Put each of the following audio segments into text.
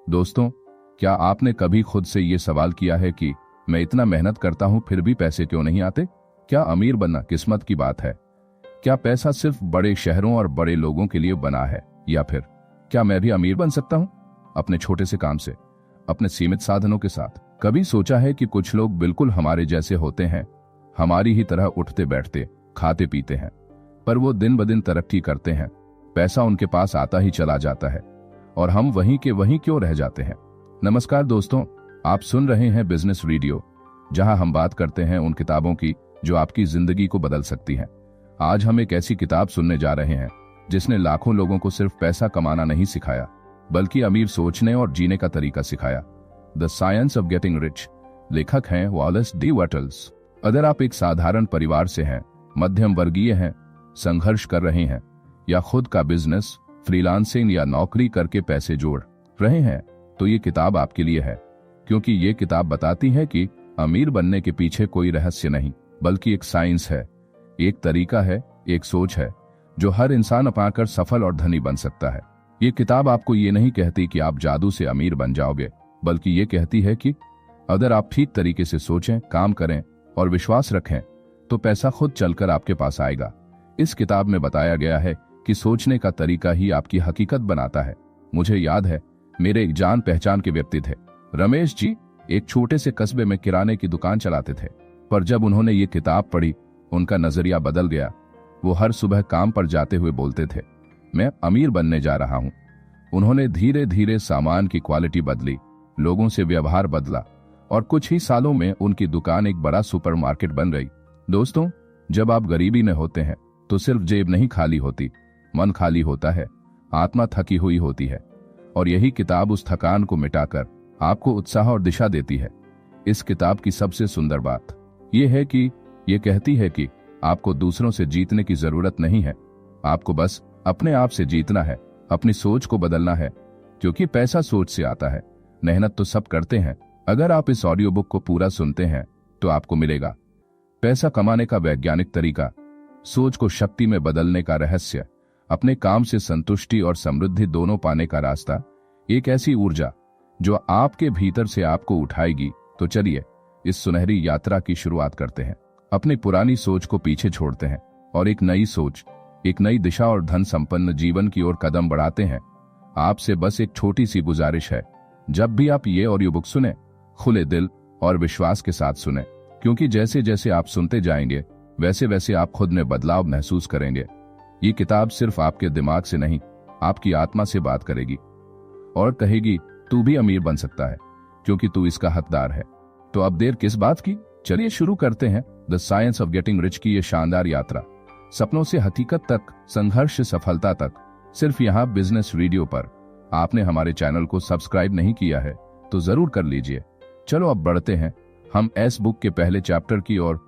दोस्तों, क्या आपने कभी खुद से ये सवाल किया है कि मैं इतना मेहनत करता हूं फिर भी पैसे क्यों नहीं आते? क्या अमीर बनना किस्मत की बात है? क्या पैसा सिर्फ बड़े शहरों और बड़े लोगों के लिए बना है? या फिर क्या मैं भी अमीर बन सकता हूं अपने छोटे से काम से, अपने सीमित साधनों के साथ? कभी सोचा है कि कुछ लोग बिल्कुल हमारे जैसे होते हैं, हमारी ही तरह उठते बैठते खाते पीते हैं, पर वो दिन ब दिन तरक्की करते हैं, पैसा उनके पास आता ही चला जाता है और हम वहीं के वहीं क्यों रह जाते हैं? नमस्कार दोस्तों, आप सुन रहे हैं बिजनेस रेडियो, जहां हम बात करते हैं उन किताबों की जो आपकी जिंदगी को बदल सकती हैं। आज हम एक ऐसी किताब सुनने जा रहे हैं जिसने लाखों लोगों को सिर्फ पैसा कमाना नहीं सिखाया, बल्कि अमीर सोचने और जीने का तरीका सिखाया। The science of getting rich. लेखक हैं वॉलेस डी वाटल्स। अगर आप एक साधारण परिवार से हैं, मध्यम वर्गीय हैं, संघर्ष कर रहे हैं, या खुद का बिजनेस, फ्रीलांसिंग या नौकरी करके पैसे जोड़ रहे हैं, तो ये किताब आपके लिए है। क्योंकि ये किताब बताती है कि अमीर बनने के पीछे कोई रहस्य नहीं, बल्कि एक साइंस है, एक तरीका है, एक सोच है जो हर इंसान अपनाकर सफल और धनी बन सकता है। ये किताब आपको ये नहीं कहती कि आप जादू से अमीर बन जाओगे, बल्कि ये कहती है कि अगर आप ठीक तरीके से सोचें, काम करें और विश्वास रखें, तो पैसा खुद चलकर आपके पास आएगा। इस किताब में बताया गया है कि सोचने का तरीका ही आपकी हकीकत बनाता है। मुझे याद है, मेरे एक जान पहचान के व्यक्ति थे, रमेश जी। एक छोटे से कस्बे में किराने की दुकान चलाते थे, पर जब उन्होंने ये किताब पढ़ी, उनका नजरिया बदल गया। वो हर सुबह काम पर जाते हुए बोलते थे, मैं अमीर बनने जा रहा हूं। उन्होंने धीरे धीरे सामान की क्वालिटी बदली, लोगों से व्यवहार बदला और कुछ ही सालों में उनकी दुकान एक बड़ा सुपरमार्केट बन गई। दोस्तों, जब आप गरीबी में होते हैं तो सिर्फ जेब नहीं खाली होती, मन खाली होता है, आत्मा थकी हुई होती है, और यही किताब उस थकान को मिटाकर आपको उत्साह और दिशा देती है। इस किताब की सबसे सुंदर बात यह है कि ये कहती है कि आपको दूसरों से जीतने की जरूरत नहीं है, आपको बस अपने आप से जीतना है, अपनी सोच को बदलना है, क्योंकि पैसा सोच से आता है। मेहनत तो सब करते हैं। अगर आप इस ऑडियो बुक को पूरा सुनते हैं तो आपको मिलेगा पैसा कमाने का वैज्ञानिक तरीका, सोच को शक्ति में बदलने का रहस्य, अपने काम से संतुष्टि और समृद्धि दोनों पाने का रास्ता, एक ऐसी ऊर्जा जो आपके भीतर से आपको उठाएगी। तो चलिए इस सुनहरी यात्रा की शुरुआत करते हैं। अपनी पुरानी सोच को पीछे छोड़ते हैं और एक नई सोच, एक नई दिशा और धन संपन्न जीवन की ओर कदम बढ़ाते हैं। आपसे बस एक छोटी सी गुजारिश है, जब भी आप ये ऑडियो बुक सुने, खुले दिल और विश्वास के साथ सुने, क्योंकि जैसे जैसे आप सुनते जाएंगे वैसे वैसे आप खुद में बदलाव महसूस करेंगे। ये किताब सिर्फ आपके दिमाग से नहीं, आपकी आत्मा से बात करेगी और कहेगी, तू भी अमीर बन सकता है, क्योंकि तू इसका हकदार है। तो अब देर किस बात की, चलिए शुरू करते हैं the science of getting rich की ये शानदार यात्रा, सपनों से हकीकत तक, संघर्ष से सफलता तक, सिर्फ यहाँ बिजनेस रेडियो पर। आपने हमारे चैनल को सब्सक्राइब नहीं किया है तो जरूर कर लीजिए। चलो अब बढ़ते हैं हम इस बुक के पहले चैप्टर की ओर।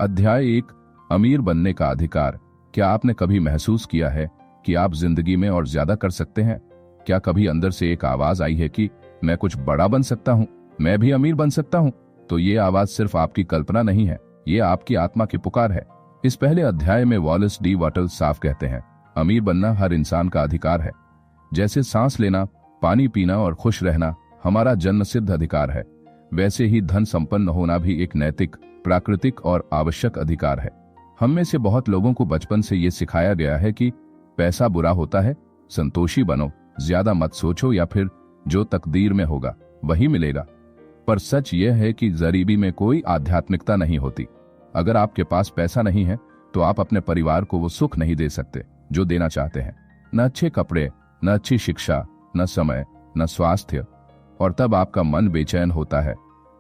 अध्याय 1, अमीर बनने का अधिकार। क्या आपने कभी महसूस किया है कि आप जिंदगी में और ज्यादा कर सकते हैं? क्या कभी अंदर से एक आवाज आई है कि मैं कुछ बड़ा बन सकता हूँ, मैं भी अमीर बन सकता हूँ? तो ये आवाज सिर्फ आपकी कल्पना नहीं है, ये आपकी आत्मा की पुकार है। इस पहले अध्याय में वॉलेस डी वाटल्स साफ कहते हैं, अमीर बनना हर इंसान का अधिकार है। जैसे सांस लेना, पानी पीना और खुश रहना हमारा जन्म सिद्ध अधिकार है, वैसे ही धन संपन्न होना भी एक नैतिक, प्राकृतिक और आवश्यक अधिकार है। हम में से बहुत लोगों को बचपन से ये सिखाया गया है कि पैसा बुरा होता है, संतोषी बनो, ज्यादा मत सोचो, या फिर जो तकदीर में होगा वही मिलेगा। पर सच यह है कि गरीबी में कोई आध्यात्मिकता नहीं होती। अगर आपके पास पैसा नहीं है तो आप अपने परिवार को वो सुख नहीं दे सकते जो देना चाहते हैं। न अच्छे कपड़े, न अच्छी शिक्षा, न समय, न स्वास्थ्य, और तब आपका मन बेचैन होता है।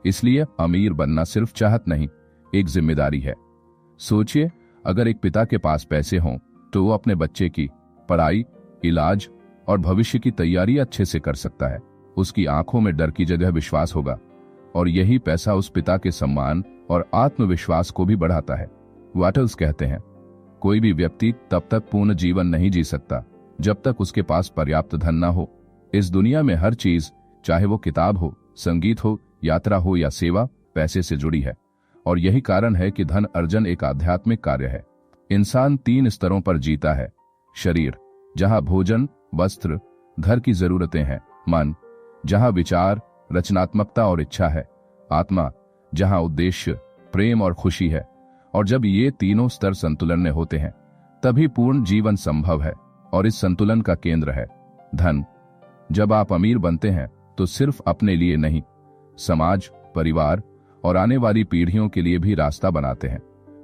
इसलिए अमीर बनना सिर्फ चाहत नहीं, एक जिम्मेदारी है। सोचिए, अगर एक पिता के पास पैसे हों तो वो अपने बच्चे की पढ़ाई, इलाज और भविष्य की तैयारी अच्छे से कर सकता है। उसकी आंखों में डर की जगह विश्वास होगा, और यही पैसा उस पिता के सम्मान और आत्मविश्वास को भी बढ़ाता है। वाटल्स कहते हैं, कोई भी व्यक्ति तब तक पूर्ण जीवन नहीं जी सकता जब तक उसके पास पर्याप्त धन न हो। इस दुनिया में हर चीज, चाहे वो किताब हो, संगीत हो, यात्रा हो या सेवा, पैसे से जुड़ी है। और यही कारण है कि धन अर्जन एक आध्यात्मिक कार्य है। इंसान 3 स्तरों पर जीता है। शरीर, जहां भोजन, वस्त्र, घर की जरूरतें हैं। मन, जहां विचार, रचनात्मकता और इच्छा है, आत्मा, जहां उद्देश्य, प्रेम और खुशी है, और जब ये तीनों स्तर संतुलन में होते हैं तभी पूर्ण जीवन संभव है। और इस संतुलन का केंद्र है धन। जब आप अमीर बनते हैं तो सिर्फ अपने लिए नहीं, समाज, परिवार और आने वाली पीढ़ियों के लिए भी रास्ता बनाते हैं।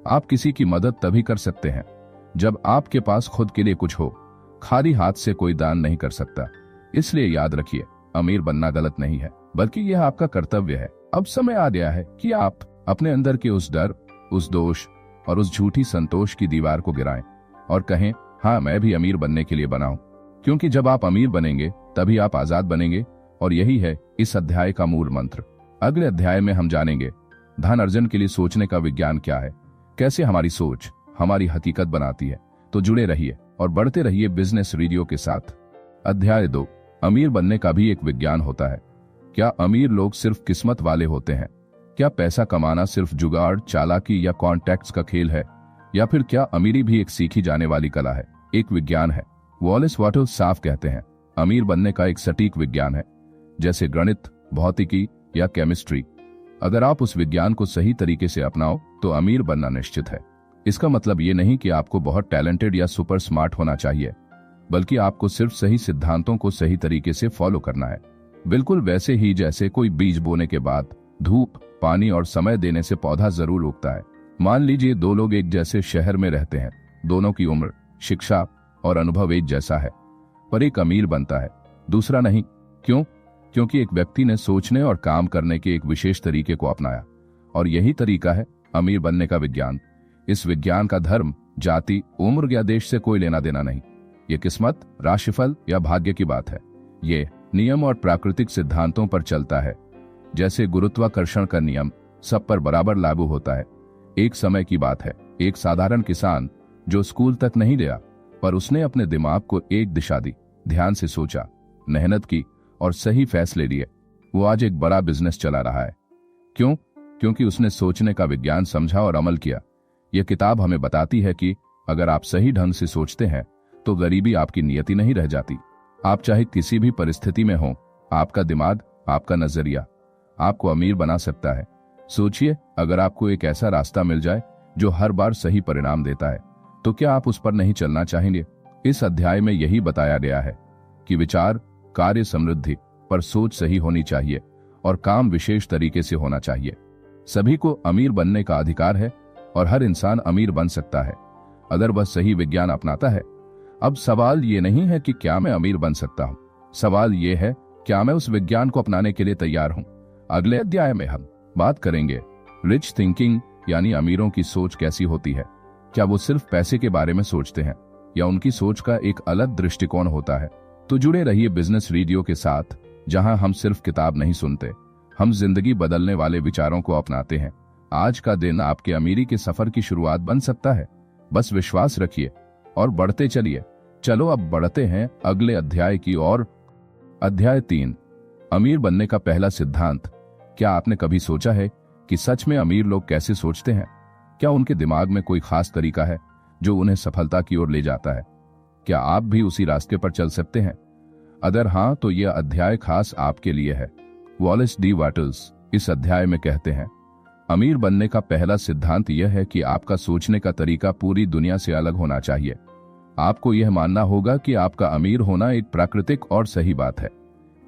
आप किसी की मदद तभी कर सकते हैं जब आपके पास खुद के लिए कुछ हो। खाली हाथ से कोई दान नहीं कर सकता। इसलिए याद रखिए, अमीर बनना गलत नहीं है, बल्कि यह आपका कर्तव्य है। अब समय आ गया है कि आप अपने अंदर के उस डर, उस दोष और उस झूठी संतोष की दीवार को गिराएं और कहें, हाँ, मैं भी अमीर बनने के लिए बना हूं। क्योंकि जब आप अमीर बनेंगे तभी आप आजाद बनेंगे। और यही है इस अध्याय का मूल मंत्र। अगले अध्याय में हम जानेंगे धन अर्जन के लिए सोचने का विज्ञान क्या है, कैसे हमारी सोच हमारी हकीकत बनाती है। तो जुड़े रहिए और बढ़ते रहिए बिजनेस रेडियो के साथ। अध्याय 2, अमीर बनने का भी एक विज्ञान होता है। क्या अमीर लोग सिर्फ किस्मत वाले होते हैं? क्या पैसा कमाना सिर्फ जुगाड़, चालाकी या कॉन्टैक्ट्स का खेल है? या फिर क्या अमीरी भी एक सीखी जाने वाली कला है, एक विज्ञान है? वॉलेस वाटर्स साफ कहते हैं, अमीर बनने का एक सटीक विज्ञान है, जैसे गणित, भौतिकी या केमिस्ट्री। अगर आप उस विज्ञान को सही तरीके से अपनाओ तो अमीर बनना निश्चित है। इसका मतलब ये नहीं कि आपको बहुत टैलेंटेड या सुपर स्मार्ट होना चाहिए, बल्कि आपको सिर्फ सही सिद्धांतों को सही तरीके से फॉलो करना है। बिल्कुल वैसे ही जैसे कोई बीज बोने के बाद धूप, पानी और समय देने से पौधा जरूर उगता है। मान लीजिए 2 लोग एक जैसे शहर में रहते हैं, दोनों की उम्र, शिक्षा और अनुभव एक जैसा है, पर एक अमीर बनता है, दूसरा नहीं। क्यों? क्योंकि एक व्यक्ति ने सोचने और काम करने के एक विशेष तरीके को अपनाया, और यही तरीका है अमीर बनने का विज्ञान। इस विज्ञान का धर्म, जाति, उम्र या देश से कोई लेना देना नहीं। ये किस्मत, राशिफल या भाग्य की बात है। ये नियम और प्राकृतिक सिद्धांतों पर चलता है। जैसे गुरुत्वाकर्षण का नियम सब पर बराबर लागू होता है। एक समय की बात है, एक साधारण किसान जो स्कूल तक नहीं गया, पर उसने अपने दिमाग को एक दिशा दी, ध्यान से सोचा, मेहनत की और सही फैसले लिए। वो आज एक बड़ा बिजनेस चला रहा है। क्यों? क्योंकि उसने सोचने का विज्ञान समझा और अमल किया। यह किताब हमें बताती है कि अगर आप सही ढंग से सोचते हैं तो गरीबी आपकी नियति नहीं रह जाती। आप चाहे किसी भी परिस्थिति में हो, आपका दिमाग, आपका नजरिया आपको अमीर बना सकता है। सोचिए, अगर आपको एक ऐसा रास्ता मिल जाए जो हर बार सही परिणाम देता है, तो क्या आप उस पर नहीं चलना चाहेंगे? इस अध्याय में यही बताया गया है कि विचार, कार्य, समृद्धि पर सोच सही होनी चाहिए और काम विशेष तरीके से होना चाहिए। सभी को अमीर बनने का अधिकार है और हर इंसान अमीर बन सकता है अगर वह सही विज्ञान अपनाता है। अब सवाल ये नहीं है कि क्या मैं अमीर बन सकता हूं, सवाल ये है क्या मैं उस विज्ञान को अपनाने के लिए तैयार हूं। अगले अध्याय में हम बात करेंगे रिच थिंकिंग, यानी अमीरों की सोच कैसी होती है। क्या वो सिर्फ पैसे के बारे में सोचते हैं या उनकी सोच का एक अलग दृष्टिकोण होता है? तो जुड़े रहिए बिजनेस रेडियो के साथ, जहां हम सिर्फ किताब नहीं सुनते, हम जिंदगी बदलने वाले विचारों को अपनाते हैं। आज का दिन आपके अमीरी के सफर की शुरुआत बन सकता है। बस विश्वास रखिए और बढ़ते चलिए। चलो अब बढ़ते हैं अगले अध्याय की ओर। अध्याय 3, अमीर बनने का पहला सिद्धांत। क्या आपने कभी सोचा है कि सच में अमीर लोग कैसे सोचते हैं? क्या उनके दिमाग में कोई खास तरीका है जो उन्हें सफलता की ओर ले जाता है? क्या आप भी उसी रास्ते पर चल सकते हैं? अगर हाँ, तो यह अध्याय खास आपके लिए है। वॉलेस डी वाटर्स इस अध्याय में कहते हैं, अमीर बनने का पहला सिद्धांत यह है कि आपका सोचने का तरीका पूरी दुनिया से अलग होना चाहिए। आपको यह मानना होगा कि आपका अमीर होना एक प्राकृतिक और सही बात है।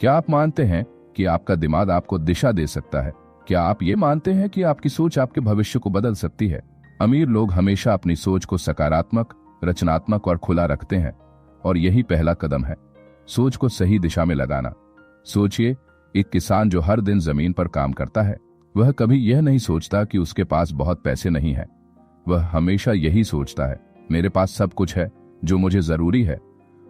क्या आप मानते हैं कि आपका दिमाग आपको दिशा दे सकता है? क्या आप ये मानते हैं कि आपकी सोच आपके भविष्य को बदल सकती है? अमीर लोग हमेशा अपनी सोच को सकारात्मक, रचनात्मक और खुला रखते हैं, और यही पहला कदम है, सोच को सही दिशा में लगाना। सोचिए, एक किसान जो हर दिन जमीन पर काम करता है, वह कभी यह नहीं सोचता कि उसके पास बहुत पैसे नहीं है। वह हमेशा यही सोचता है, मेरे पास सब कुछ है जो मुझे जरूरी है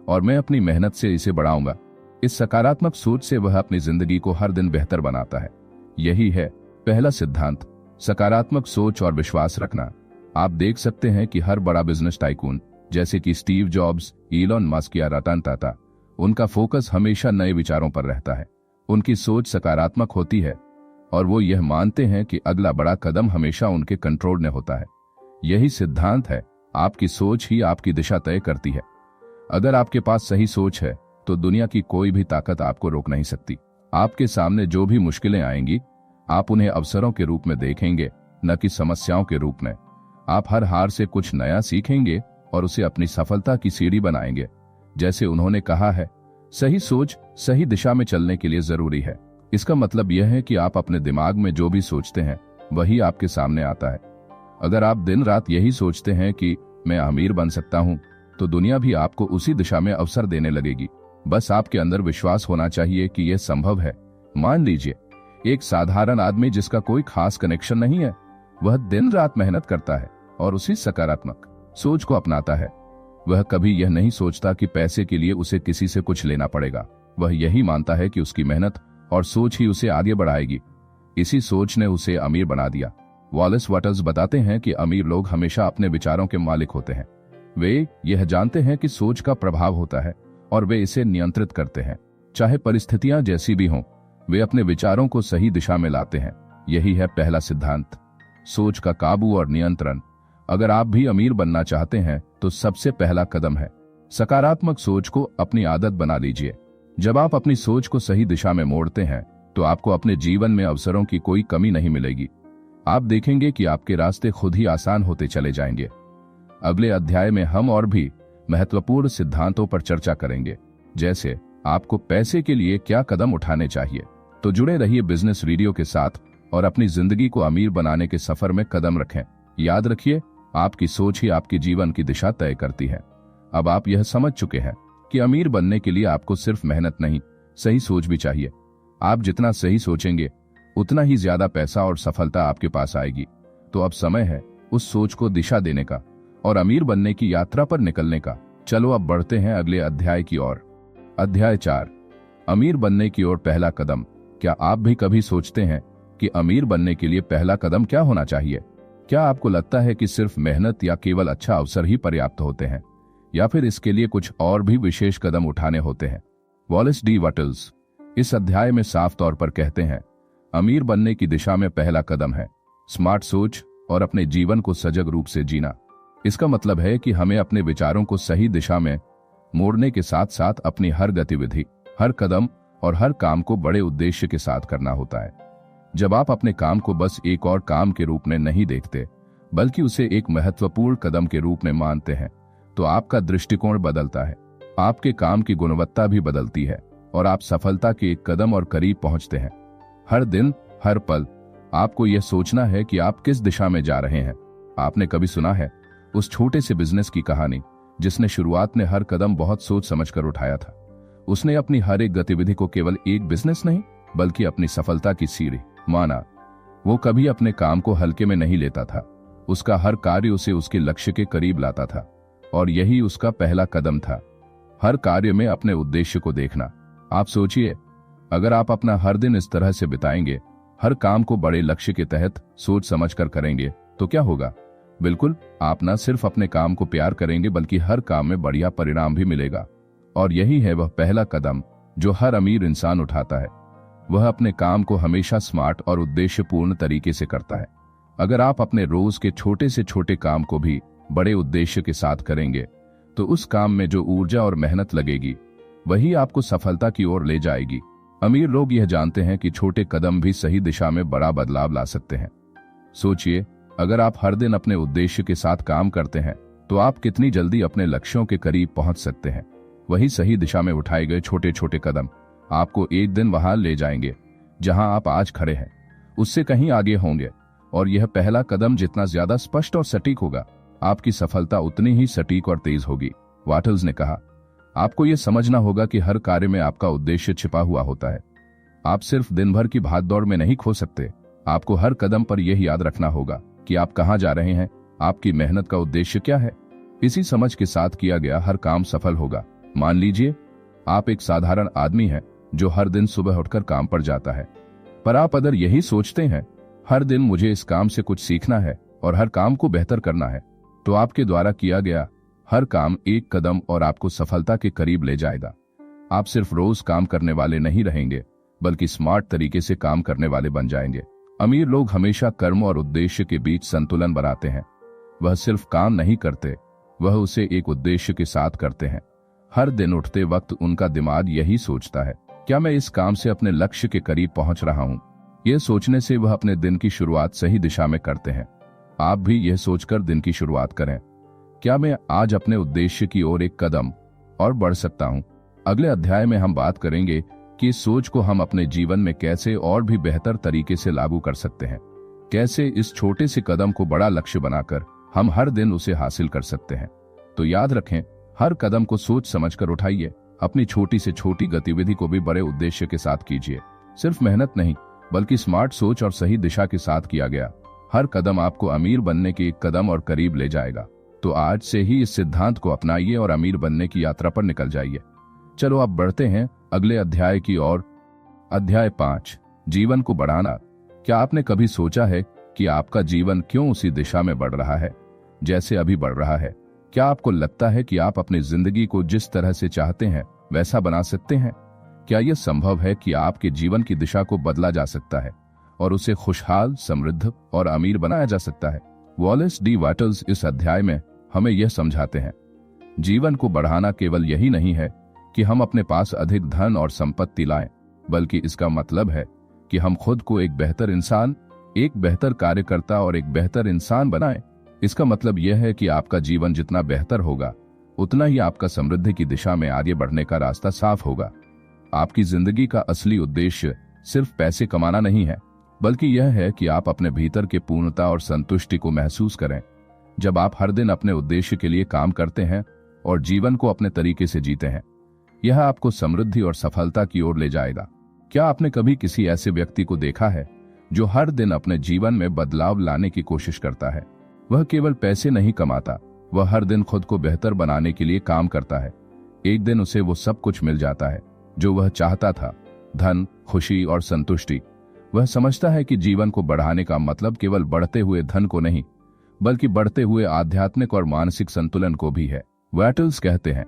और मैं अपनी मेहनत से इसे बढ़ाऊंगा। इस सकारात्मक सोच से वह अपनी जिंदगी को हर दिन बेहतर बनाता है। यही है पहला सिद्धांत, सकारात्मक सोच और विश्वास रखना। आप देख सकते हैं कि हर बड़ा बिजनेस टाइकून जैसे कि स्टीव जॉब्स, इलॉन मस्क या रतन टाटा, उनका फोकस हमेशा नए विचारों पर रहता है। उनकी सोच सकारात्मक होती है और वो यह मानते हैं कि अगला बड़ा कदम हमेशा उनके कंट्रोल में होता है। यही सिद्धांत है, आपकी सोच ही आपकी दिशा तय करती है। अगर आपके पास सही सोच है तो दुनिया की कोई भी ताकत आपको रोक नहीं सकती। आपके सामने जो भी मुश्किलें आएंगी, आप उन्हें अवसरों के रूप में देखेंगे, न कि समस्याओं के रूप में। आप हर हार से कुछ नया सीखेंगे और उसे अपनी सफलता की सीढ़ी बनाएंगे। जैसे उन्होंने कहा है, सही सोच सही दिशा में चलने के लिए जरूरी है। इसका मतलब यह है कि आप अपने दिमाग में जो भी सोचते हैं वही आपके सामने आता है। अगर आप दिन रात यही सोचते हैं कि मैं अमीर बन सकता हूं, तो दुनिया भी आपको उसी दिशा में अवसर देने लगेगी। बस आपके अंदर विश्वास होना चाहिए कि यह संभव है। मान लीजिए, एक साधारण आदमी जिसका कोई खास कनेक्शन नहीं है, वह दिन रात मेहनत करता है और उसी सकारात्मक सोच को अपनाता है। वह कभी यह नहीं सोचता कि पैसे के लिए उसे किसी से कुछ लेना पड़ेगा। वह यही मानता है कि उसकी मेहनत और सोच ही उसे आगे बढ़ाएगी। इसी सोच ने उसे अमीर बना दिया। वॉलेस वाटर्स बताते हैं कि अमीर लोग हमेशा अपने विचारों के मालिक होते हैं। वे यह जानते हैं कि सोच का प्रभाव होता है और वे इसे नियंत्रित करते हैं। चाहे परिस्थितियां जैसी भी हों, वे अपने विचारों को सही दिशा में लाते हैं। यही है पहला सिद्धांत, सोच का काबू और नियंत्रण। अगर आप भी अमीर बनना चाहते हैं तो सबसे पहला कदम है सकारात्मक सोच को अपनी आदत बना लीजिए। जब आप अपनी सोच को सही दिशा में मोड़ते हैं तो आपको अपने जीवन में अवसरों की कोई कमी नहीं मिलेगी। आप देखेंगे कि आपके रास्ते खुद ही आसान होते चले जाएंगे। अगले अध्याय में हम और भी महत्वपूर्ण सिद्धांतों पर चर्चा करेंगे, जैसे आपको पैसे के लिए क्या कदम उठाने चाहिए। तो जुड़े रहिए बिजनेस रेडियो के साथ और अपनी जिंदगी को अमीर बनाने के सफर में कदम रखें। याद रखिए, आपकी सोच ही आपके जीवन की दिशा तय करती है। अब आप यह समझ चुके हैं कि अमीर बनने के लिए आपको सिर्फ मेहनत नहीं, सही सोच भी चाहिए। आप जितना सही सोचेंगे उतना ही ज्यादा पैसा और सफलता आपके पास आएगी। तो अब समय है उस सोच को दिशा देने का और अमीर बनने की यात्रा पर निकलने का। चलो अब बढ़ते हैं अगले अध्याय की ओर। अध्याय 4, अमीर बनने की ओर पहला कदम। क्या आप भी कभी सोचते हैं कि अमीर बनने के लिए पहला कदम क्या होना चाहिए? क्या आपको लगता है कि सिर्फ मेहनत या केवल अच्छा अवसर ही पर्याप्त होते हैं, या फिर इसके लिए कुछ और भी विशेष कदम उठाने होते हैं? वॉलेस डी वाटल्स इस अध्याय में साफ तौर पर कहते हैं, अमीर बनने की दिशा में पहला कदम है स्मार्ट सोच और अपने जीवन को सजग रूप से जीना। इसका मतलब है कि हमें अपने विचारों को सही दिशा में मोड़ने के साथ साथ अपनी हर गतिविधि, हर कदम और हर काम को बड़े उद्देश्य के साथ करना होता है। जब आप अपने काम को बस एक और काम के रूप में नहीं देखते, बल्कि उसे एक महत्वपूर्ण कदम के रूप में मानते हैं, तो आपका दृष्टिकोण बदलता है, आपके काम की गुणवत्ता भी बदलती है और आप सफलता के एक कदम और करीब पहुंचते हैं। हर दिन, हर पल आपको यह सोचना है कि आप किस दिशा में जा रहे हैं। आपने कभी सुना है उस छोटे से बिजनेस की कहानी जिसने शुरुआत में हर कदम बहुत सोच समझकर उठाया था? उसने अपनी हर एक गतिविधि को केवल एक बिजनेस नहीं, बल्कि अपनी सफलता की सीढ़ी माना। वो कभी अपने काम को हल्के में नहीं लेता था। उसका हर कार्य उसे उसके लक्ष्य के करीब लाता था और यही उसका पहला कदम था, हर कार्य में अपने उद्देश्य को देखना। आप सोचिए, अगर आप अपना हर दिन इस तरह से बिताएंगे, हर काम को बड़े लक्ष्य के तहत सोच समझकर करेंगे, तो क्या होगा? बिल्कुल, आप न सिर्फ अपने काम को प्यार करेंगे, बल्कि हर काम में बढ़िया परिणाम भी मिलेगा। और यही है वह पहला कदम जो हर अमीर इंसान उठाता है। वह अपने काम को हमेशा स्मार्ट और उद्देश्यपूर्ण तरीके से करता है। अगर आप अपने रोज के छोटे से छोटे काम को भी बड़े उद्देश्य के साथ करेंगे, तो उस काम में जो ऊर्जा और मेहनत लगेगी, वही आपको सफलता की ओर ले जाएगी। अमीर लोग यह जानते हैं कि छोटे कदम भी सही दिशा में बड़ा बदलाव ला सकते हैं। सोचिए, अगर आप हर दिन अपने उद्देश्य के साथ काम करते हैं, तो आप कितनी जल्दी अपने लक्ष्यों के करीब पहुंच सकते हैं। वही सही दिशा में उठाए गए छोटे छोटे कदम आपको एक दिन वहां ले जाएंगे जहां आप आज खड़े हैं, उससे कहीं आगे होंगे। और यह पहला कदम जितना ज्यादा स्पष्ट और सटीक होगा, आपकी सफलता उतनी ही सटीक और तेज होगी। वाटल्स ने कहा, आपको यह समझना होगा कि हर कार्य में आपका उद्देश्य छिपा हुआ होता है। आप सिर्फ दिन भर की भागदौड़ में नहीं खो सकते। आपको हर कदम पर यह याद रखना होगा कि आप कहां जा रहे हैं, आपकी मेहनत का उद्देश्य क्या है। इसी समझ के साथ किया गया हर काम सफल होगा। मान लीजिए, आप एक साधारण आदमी हैं जो हर दिन सुबह उठकर काम पर जाता है, पर आप अगर यही सोचते हैं, हर दिन मुझे इस काम से कुछ सीखना है और हर काम को बेहतर करना है, तो आपके द्वारा किया गया हर काम एक कदम और आपको सफलता के करीब ले जाएगा। आप सिर्फ रोज काम करने वाले नहीं रहेंगे, बल्कि स्मार्ट तरीके से काम करने वाले बन जाएंगे। अमीर लोग हमेशा कर्म और उद्देश्य के बीच संतुलन बनाते हैं। वह सिर्फ काम नहीं करते, वह उसे एक उद्देश्य के साथ करते हैं। हर दिन उठते वक्त उनका दिमाग यही सोचता है, क्या मैं इस काम से अपने लक्ष्य के करीब पहुंच रहा हूं? यह सोचने से वह अपने दिन की शुरुआत सही दिशा में करते हैं। आप भी यह सोचकर दिन की शुरुआत करें, क्या मैं आज अपने उद्देश्य की ओर एक कदम और बढ़ सकता हूं? अगले अध्याय में हम बात करेंगे कि इस सोच को हम अपने जीवन में कैसे और भी बेहतर तरीके से लागू कर सकते हैं। कैसे इस छोटे से कदम को बड़ा लक्ष्य बनाकर हम हर दिन उसे हासिल कर सकते हैं। तो याद रखें, हर कदम को सोच समझकर उठाइए। अपनी छोटी से छोटी गतिविधि को भी बड़े उद्देश्य के साथ कीजिए। सिर्फ मेहनत नहीं, बल्कि स्मार्ट सोच और सही दिशा के साथ किया गया हर कदम आपको अमीर बनने के एक कदम और करीब ले जाएगा। तो आज से ही इस सिद्धांत को अपनाइए और अमीर बनने की यात्रा पर निकल जाइए। चलो अब बढ़ते हैं अगले अध्याय की ओर। अध्याय 5, जीवन को बढ़ाना। क्या आपने कभी सोचा है कि आपका जीवन क्यों उसी दिशा में बढ़ रहा है जैसे अभी बढ़ रहा है? क्या आपको लगता है कि आप अपनी जिंदगी को जिस तरह से चाहते हैं वैसा बना सकते हैं? क्या यह संभव है कि आपके जीवन की दिशा को बदला जा सकता है और उसे खुशहाल, समृद्ध और अमीर बनाया जा सकता है? वॉलेस डी वाटल्स इस अध्याय में हमें यह समझाते हैं, जीवन को बढ़ाना केवल यही नहीं है कि हम अपने पास अधिक धन और संपत्ति लाएं, बल्कि इसका मतलब है कि हम खुद को एक बेहतर इंसान, एक बेहतर कार्यकर्ता और एक बेहतर इंसान बनाएं। इसका मतलब यह है कि आपका जीवन जितना बेहतर होगा, उतना ही आपका समृद्धि की दिशा में आगे बढ़ने का रास्ता साफ होगा। आपकी जिंदगी का असली उद्देश्य सिर्फ पैसे कमाना नहीं है, बल्कि यह है कि आप अपने भीतर के पूर्णता और संतुष्टि को महसूस करें। जब आप हर दिन अपने उद्देश्य के लिए काम करते हैं और जीवन को अपने तरीके से जीते हैं, यह आपको समृद्धि और सफलता की ओर ले जाएगा। क्या आपने कभी किसी ऐसे व्यक्ति को देखा है जो हर दिन अपने जीवन में बदलाव लाने की कोशिश करता है? वह केवल पैसे नहीं कमाता, वह हर दिन खुद को बेहतर बनाने के लिए काम करता है। एक दिन उसे वो सब कुछ मिल जाता है जो वह चाहता था, धन, खुशी और संतुष्टि। वह समझता है कि जीवन को बढ़ाने का मतलब केवल बढ़ते हुए धन को नहीं, बल्कि बढ़ते हुए आध्यात्मिक और मानसिक संतुलन को भी है। वाटल्स कहते हैं,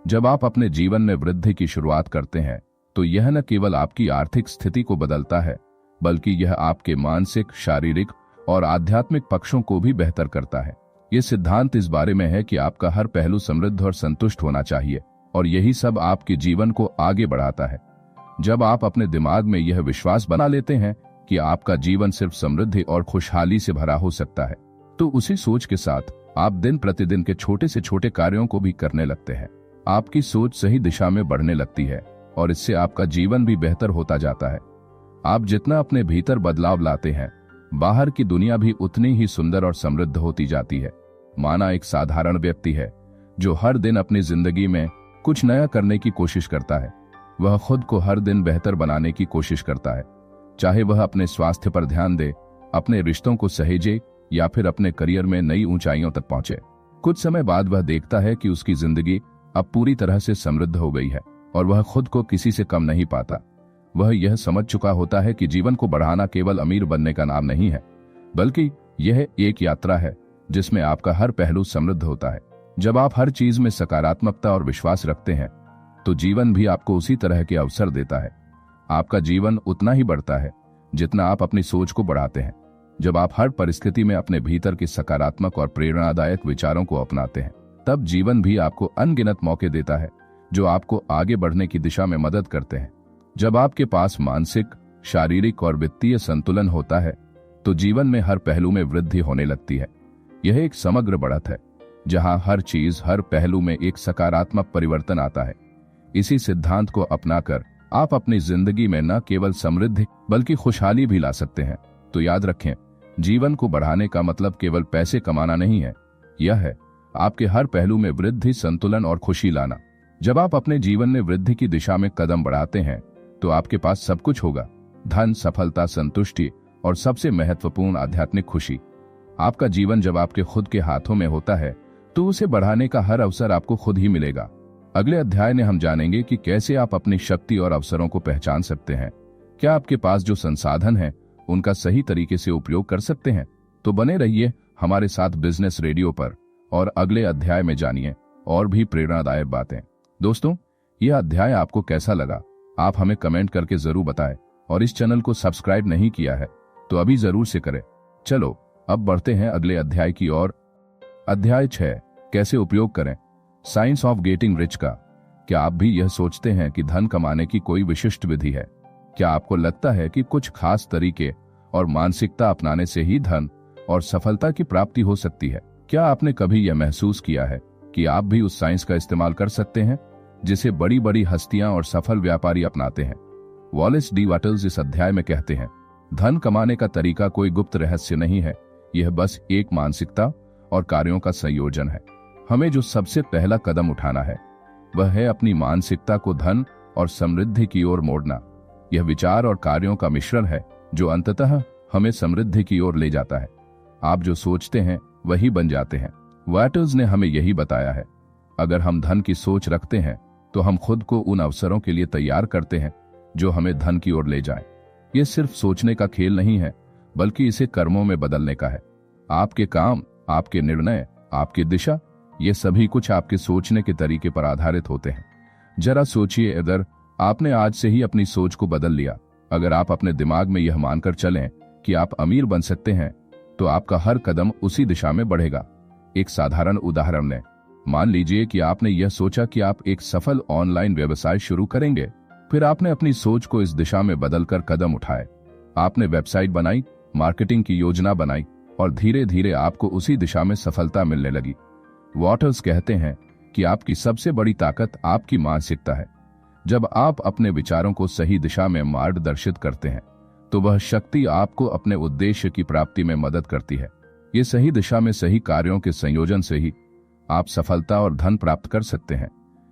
जब आप अपने जीवन में वृद्धि की शुरुआत करते हैं तो यह न केवल आपकी आर्थिक स्थिति को बदलता है, बल्कि यह आपके मानसिक, शारीरिक और आध्यात्मिक पक्षों को भी बेहतर करता है। यह सिद्धांत इस बारे में है कि आपका हर पहलू समृद्ध और संतुष्ट होना चाहिए, और यही सब आपके जीवन को आगे बढ़ाता है। जब आप अपने दिमाग में यह विश्वास बना लेते हैं कि आपका जीवन सिर्फ समृद्धि और खुशहाली से भरा हो सकता है, तो उसी सोच के साथ आप दिन प्रतिदिन के छोटे से छोटे कार्यों को भी करने लगते हैं। आपकी सोच सही दिशा में बढ़ने लगती है और इससे आपका जीवन भी बेहतर होता जाता है। आप जितना अपने भीतर बदलाव लाते हैं, बाहर की दुनिया भी उतनी ही सुंदर और समृद्ध होती जाती है। माना एक साधारण व्यक्ति है जो हर दिन अपनी जिंदगी में कुछ नया करने की कोशिश करता है। वह खुद को हर दिन बेहतर बनाने की कोशिश करता है, चाहे वह अपने स्वास्थ्य पर ध्यान दे, अपने रिश्तों को सहेजे या फिर अपने करियर में नई ऊंचाइयों तक पहुंचे। कुछ समय बाद वह देखता है कि उसकी जिंदगी अब पूरी तरह से समृद्ध हो गई है और वह खुद को किसी से कम नहीं पाता। वह यह समझ चुका होता है कि जीवन को बढ़ाना केवल अमीर बनने का नाम नहीं है, बल्कि यह एक यात्रा है जिसमें आपका हर पहलू समृद्ध होता है। जब आप हर चीज में सकारात्मकता और विश्वास रखते हैं, तो जीवन भी आपको उसी तरह के अवसर देता है। आपका जीवन उतना ही बढ़ता है जितना आप अपनी सोच को बढ़ाते हैं। जब आप हर परिस्थिति में अपने भीतर के सकारात्मक और प्रेरणादायक विचारों को अपनाते हैं, तब जीवन भी आपको अनगिनत मौके देता है जो आपको आगे बढ़ने की दिशा में मदद करते हैं। जब आपके पास मानसिक, शारीरिक और वित्तीय संतुलन होता है, तो जीवन में हर पहलू में वृद्धि होने लगती है। यह एक समग्र बढ़त है जहां हर चीज, हर पहलू में एक सकारात्मक परिवर्तन आता है। इसी सिद्धांत को अपनाकर आप अपनी जिंदगी में न केवल समृद्धि बल्कि खुशहाली भी ला सकते हैं। तो याद रखें, जीवन को बढ़ाने का मतलब केवल पैसे कमाना नहीं है, यह है आपके हर पहलू में वृद्धि, संतुलन और खुशी लाना। जब आप अपने जीवन में वृद्धि की दिशा में कदम बढ़ाते हैं, तो आपके पास सब कुछ होगा, धन, सफलता, संतुष्टि और सबसे महत्वपूर्ण आध्यात्मिक खुशी। आपका जीवन जब आपके खुद के हाथों में होता है, तो उसे बढ़ाने का हर अवसर आपको खुद ही मिलेगा। अगले अध्याय में हम जानेंगे कि कैसे आप अपनी शक्ति और अवसरों को पहचान सकते हैं। क्या आपके पास जो संसाधन है उनका सही तरीके से उपयोग कर सकते हैं? तो बने रहिए हमारे साथ बिजनेस रेडियो पर और अगले अध्याय में जानिए और भी प्रेरणादायक बातें। दोस्तों, यह अध्याय आपको कैसा लगा? आप हमें कमेंट करके जरूर बताएं, और इस चैनल को सब्सक्राइब नहीं किया है तो अभी जरूर से करें। चलो अब बढ़ते हैं अगले अध्याय की ओर। अध्याय 6, कैसे उपयोग करें साइंस ऑफ गेटिंग रिच का। क्या आप भी यह सोचते हैं कि धन कमाने की कोई विशिष्ट विधि है? क्या आपको लगता है कि कुछ खास तरीके और मानसिकता अपनाने से ही धन और सफलता की प्राप्ति हो सकती है? क्या आपने कभी यह महसूस किया है कि आप भी उस साइंस का इस्तेमाल कर सकते हैं जिसे बड़ी बड़ी हस्तियां और सफल व्यापारी अपनाते हैं? वॉलेस डी वाटल्स इस अध्याय में कहते हैं, धन कमाने का तरीका कोई गुप्त रहस्य नहीं है, यह बस एक मानसिकता और कार्यों का संयोजन है। हमें जो सबसे पहला कदम उठाना है वह है अपनी मानसिकता को धन और समृद्धि की ओर मोड़ना। यह विचार और कार्यों का मिश्रण है जो अंततः हमें समृद्धि की ओर ले जाता है। आप जो सोचते हैं वही बन जाते हैं। वाटल्स ने हमें यही बताया है। अगर हम धन की सोच रखते हैं तो हम खुद को उन अवसरों के लिए तैयार करते हैं जो हमें धन की ओर ले जाएं। यह सिर्फ सोचने का खेल नहीं है, बल्कि इसे कर्मों में बदलने का है। आपके काम, आपके निर्णय, आपकी दिशा, ये सभी कुछ आपके सोचने के तरीके पर आधारित होते हैं। जरा सोचिए, अगर आपने आज से ही अपनी सोच को बदल लिया, अगर आप अपने दिमाग में यह मानकर चलें कि आप अमीर बन सकते हैं, तो आपका हर कदम उसी दिशा में बढ़ेगा। एक साधारण उदाहरण लें। मान लीजिए कि आपने यह सोचा कि आप एक सफल ऑनलाइन व्यवसाय शुरू करेंगे। फिर आपने अपनी सोच को इस दिशा में बदलकर कदम उठाए। आपने वेबसाइट बनाई, मार्केटिंग की योजना बनाई और धीरे धीरे आपको उसी दिशा में सफलता मिलने लगी। वाटल्स कहते हैं कि आपकी सबसे बड़ी ताकत आपकी मानसिकता है। जब आप अपने विचारों को सही दिशा में मार्गदर्शित करते हैं तो वह शक्ति आपको अपने उद्देश्य की प्राप्ति में मदद करती है। ये सही दिशा में सही कार्यों के संयोजन से ही आप सफलता और धन प्राप्त कर सकते हैं।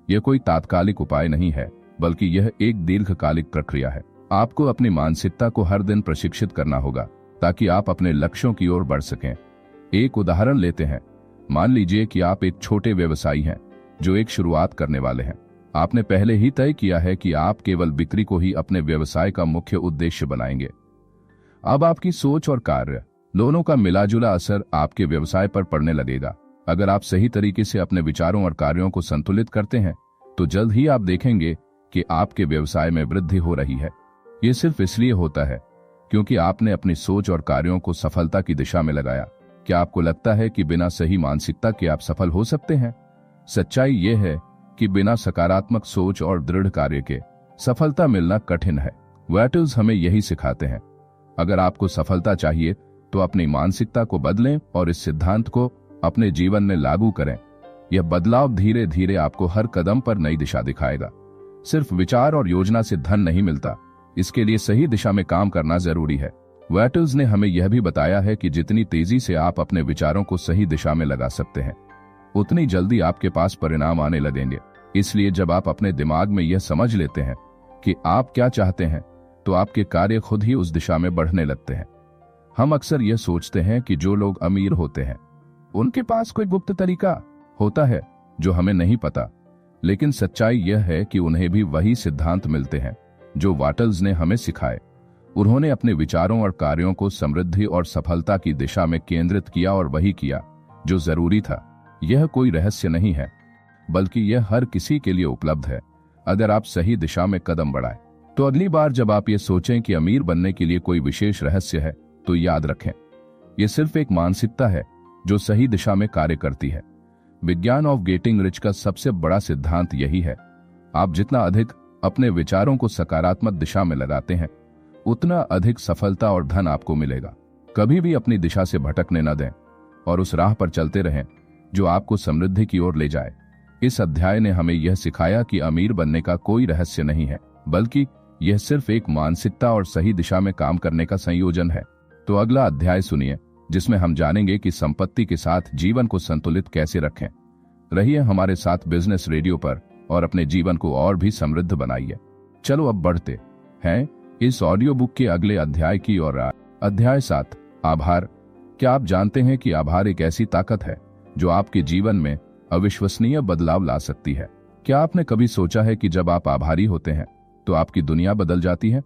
यह कोई तात्कालिक उपाय नहीं है, बल्कि यह एक दीर्घकालिक प्रक्रिया है। आपको अपनी मानसिकता को हर दिन प्रशिक्षित करना होगा ताकि आप अपने लक्ष्यों की ओर बढ़ सकें। एक उदाहरण लेते हैं। मान लीजिए कि आप एक छोटे व्यवसायी हैं जो एक शुरुआत करने वाले हैं। आपने पहले ही तय किया है कि आप केवल बिक्री को ही अपने व्यवसाय का मुख्य उद्देश्य बनाएंगे। अब आपकी सोच और कार्य दोनों का मिलाजुला असर आपके व्यवसाय पर पड़ने लगेगा। अगर आप सही तरीके से अपने विचारों और कार्यों को संतुलित करते हैं तो जल्द ही आप देखेंगे कि आपके व्यवसाय में वृद्धि हो रही है। ये सिर्फ इसलिए होता है क्योंकि आपने अपनी सोच और कार्यों को सफलता की दिशा में लगाया। क्या आपको लगता है कि बिना सही मानसिकता के आप सफल हो सकते हैं? सच्चाई यह है कि बिना सकारात्मक सोच और दृढ़ कार्य के सफलता मिलना कठिन है। वाटल्स हमें यही सिखाते हैं। अगर आपको सफलता चाहिए तो अपनी मानसिकता को बदलें और इस सिद्धांत को अपने जीवन में लागू करें। यह बदलाव धीरे धीरे आपको हर कदम पर नई दिशा दिखाएगा। सिर्फ विचार और योजना से धन नहीं मिलता, इसके लिए सही दिशा में काम करना जरूरी है। वाटल्स ने हमें यह भी बताया है कि जितनी तेजी से आप अपने विचारों को सही दिशा में लगा सकते हैं, उतनी जल्दी आपके पास परिणाम आने लगेंगे। इसलिए जब आप अपने दिमाग में यह समझ लेते हैं कि आप क्या चाहते हैं, तो आपके कार्य खुद ही उस दिशा में बढ़ने लगते हैं। हम अक्सर यह सोचते हैं कि जो लोग अमीर होते हैं उनके पास कोई गुप्त तरीका होता है जो हमें नहीं पता, लेकिन सच्चाई यह है कि उन्हें भी वही सिद्धांत मिलते हैं जो वाटल्स ने हमें सिखाए। उन्होंने अपने विचारों और कार्यों को समृद्धि और सफलता की दिशा में केंद्रित किया और वही किया जो जरूरी था। यह कोई रहस्य नहीं है, बल्कि यह हर किसी के लिए उपलब्ध है अगर आप सही दिशा में कदम बढ़ाएं। तो अगली बार जब आप ये सोचें कि अमीर बनने के लिए कोई विशेष रहस्य है, तो याद रखें, यह सिर्फ एक मानसिकता है जो सही दिशा में कार्य करती है। विज्ञान ऑफ गेटिंग रिच का सबसे बड़ा सिद्धांत यही है। आप जितना अधिक अपने विचारों को सकारात्मक दिशा में लगाते हैं, उतना अधिक सफलता और धन आपको मिलेगा। कभी भी अपनी दिशा से भटकने न दें और उस राह पर चलते रहें जो आपको समृद्धि की ओर ले जाए। इस अध्याय ने हमें यह सिखाया कि अमीर बनने का कोई रहस्य नहीं है, बल्कि यह सिर्फ एक मानसिकता और सही दिशा में काम करने का संयोजन है। तो अगला अध्याय सुनिए, जिसमें हम जानेंगे कि संपत्ति के साथ जीवन को संतुलित कैसे रखें। रहिए हमारे साथ बिजनेस रेडियो पर और अपने जीवन को और भी समृद्ध बनाइए। चलो अब बढ़ते हैं इस ऑडियो बुक के अगले अध्याय की ओर। अध्याय 7, आभार। क्या आप जानते हैं कि आभार एक ऐसी ताकत है जो आपके जीवन में अविश्वसनीय बदलाव ला सकती है? क्या आपने कभी सोचा है कि जब आप आभारी होते हैं तो आपकी दुनिया बदल जाती है?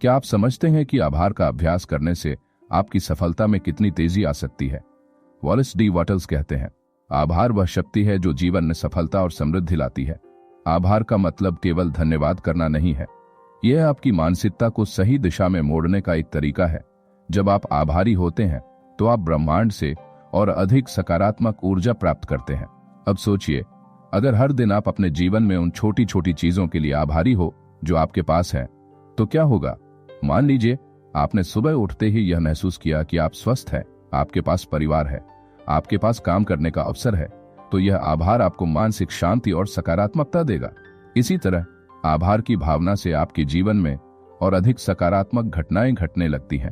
क्या आप समझते हैं कि आभार का अभ्यास करने से आपकी सफलता में कितनी तेजी आ सकती है? वॉलेस डी वाटल्स कहते हैं, आभार वह शक्ति है जो जीवन में सफलता और समृद्धि लाती है। आभार का मतलब केवल धन्यवाद करना नहीं है, यह आपकी मानसिकता को सही दिशा में मोड़ने का एक तरीका है। जब आप आभारी होते हैं तो आप ब्रह्मांड से और अधिक सकारात्मक ऊर्जा प्राप्त करते हैं। अब सोचिए, अगर हर दिन आप अपने जीवन में उन छोटी छोटी चीजों के लिए आभारी हो जो आपके पास है, तो क्या होगा? मान लीजिए आपने सुबह उठते ही यह महसूस किया कि आप स्वस्थ हैं, आपके पास परिवार है, आपके पास काम करने का अवसर है, तो यह आभार आपको मानसिक शांति और सकारात्मकता देगा। इसी तरह आभार की भावना से आपके जीवन में और अधिक सकारात्मक घटनाएं घटने लगती हैं।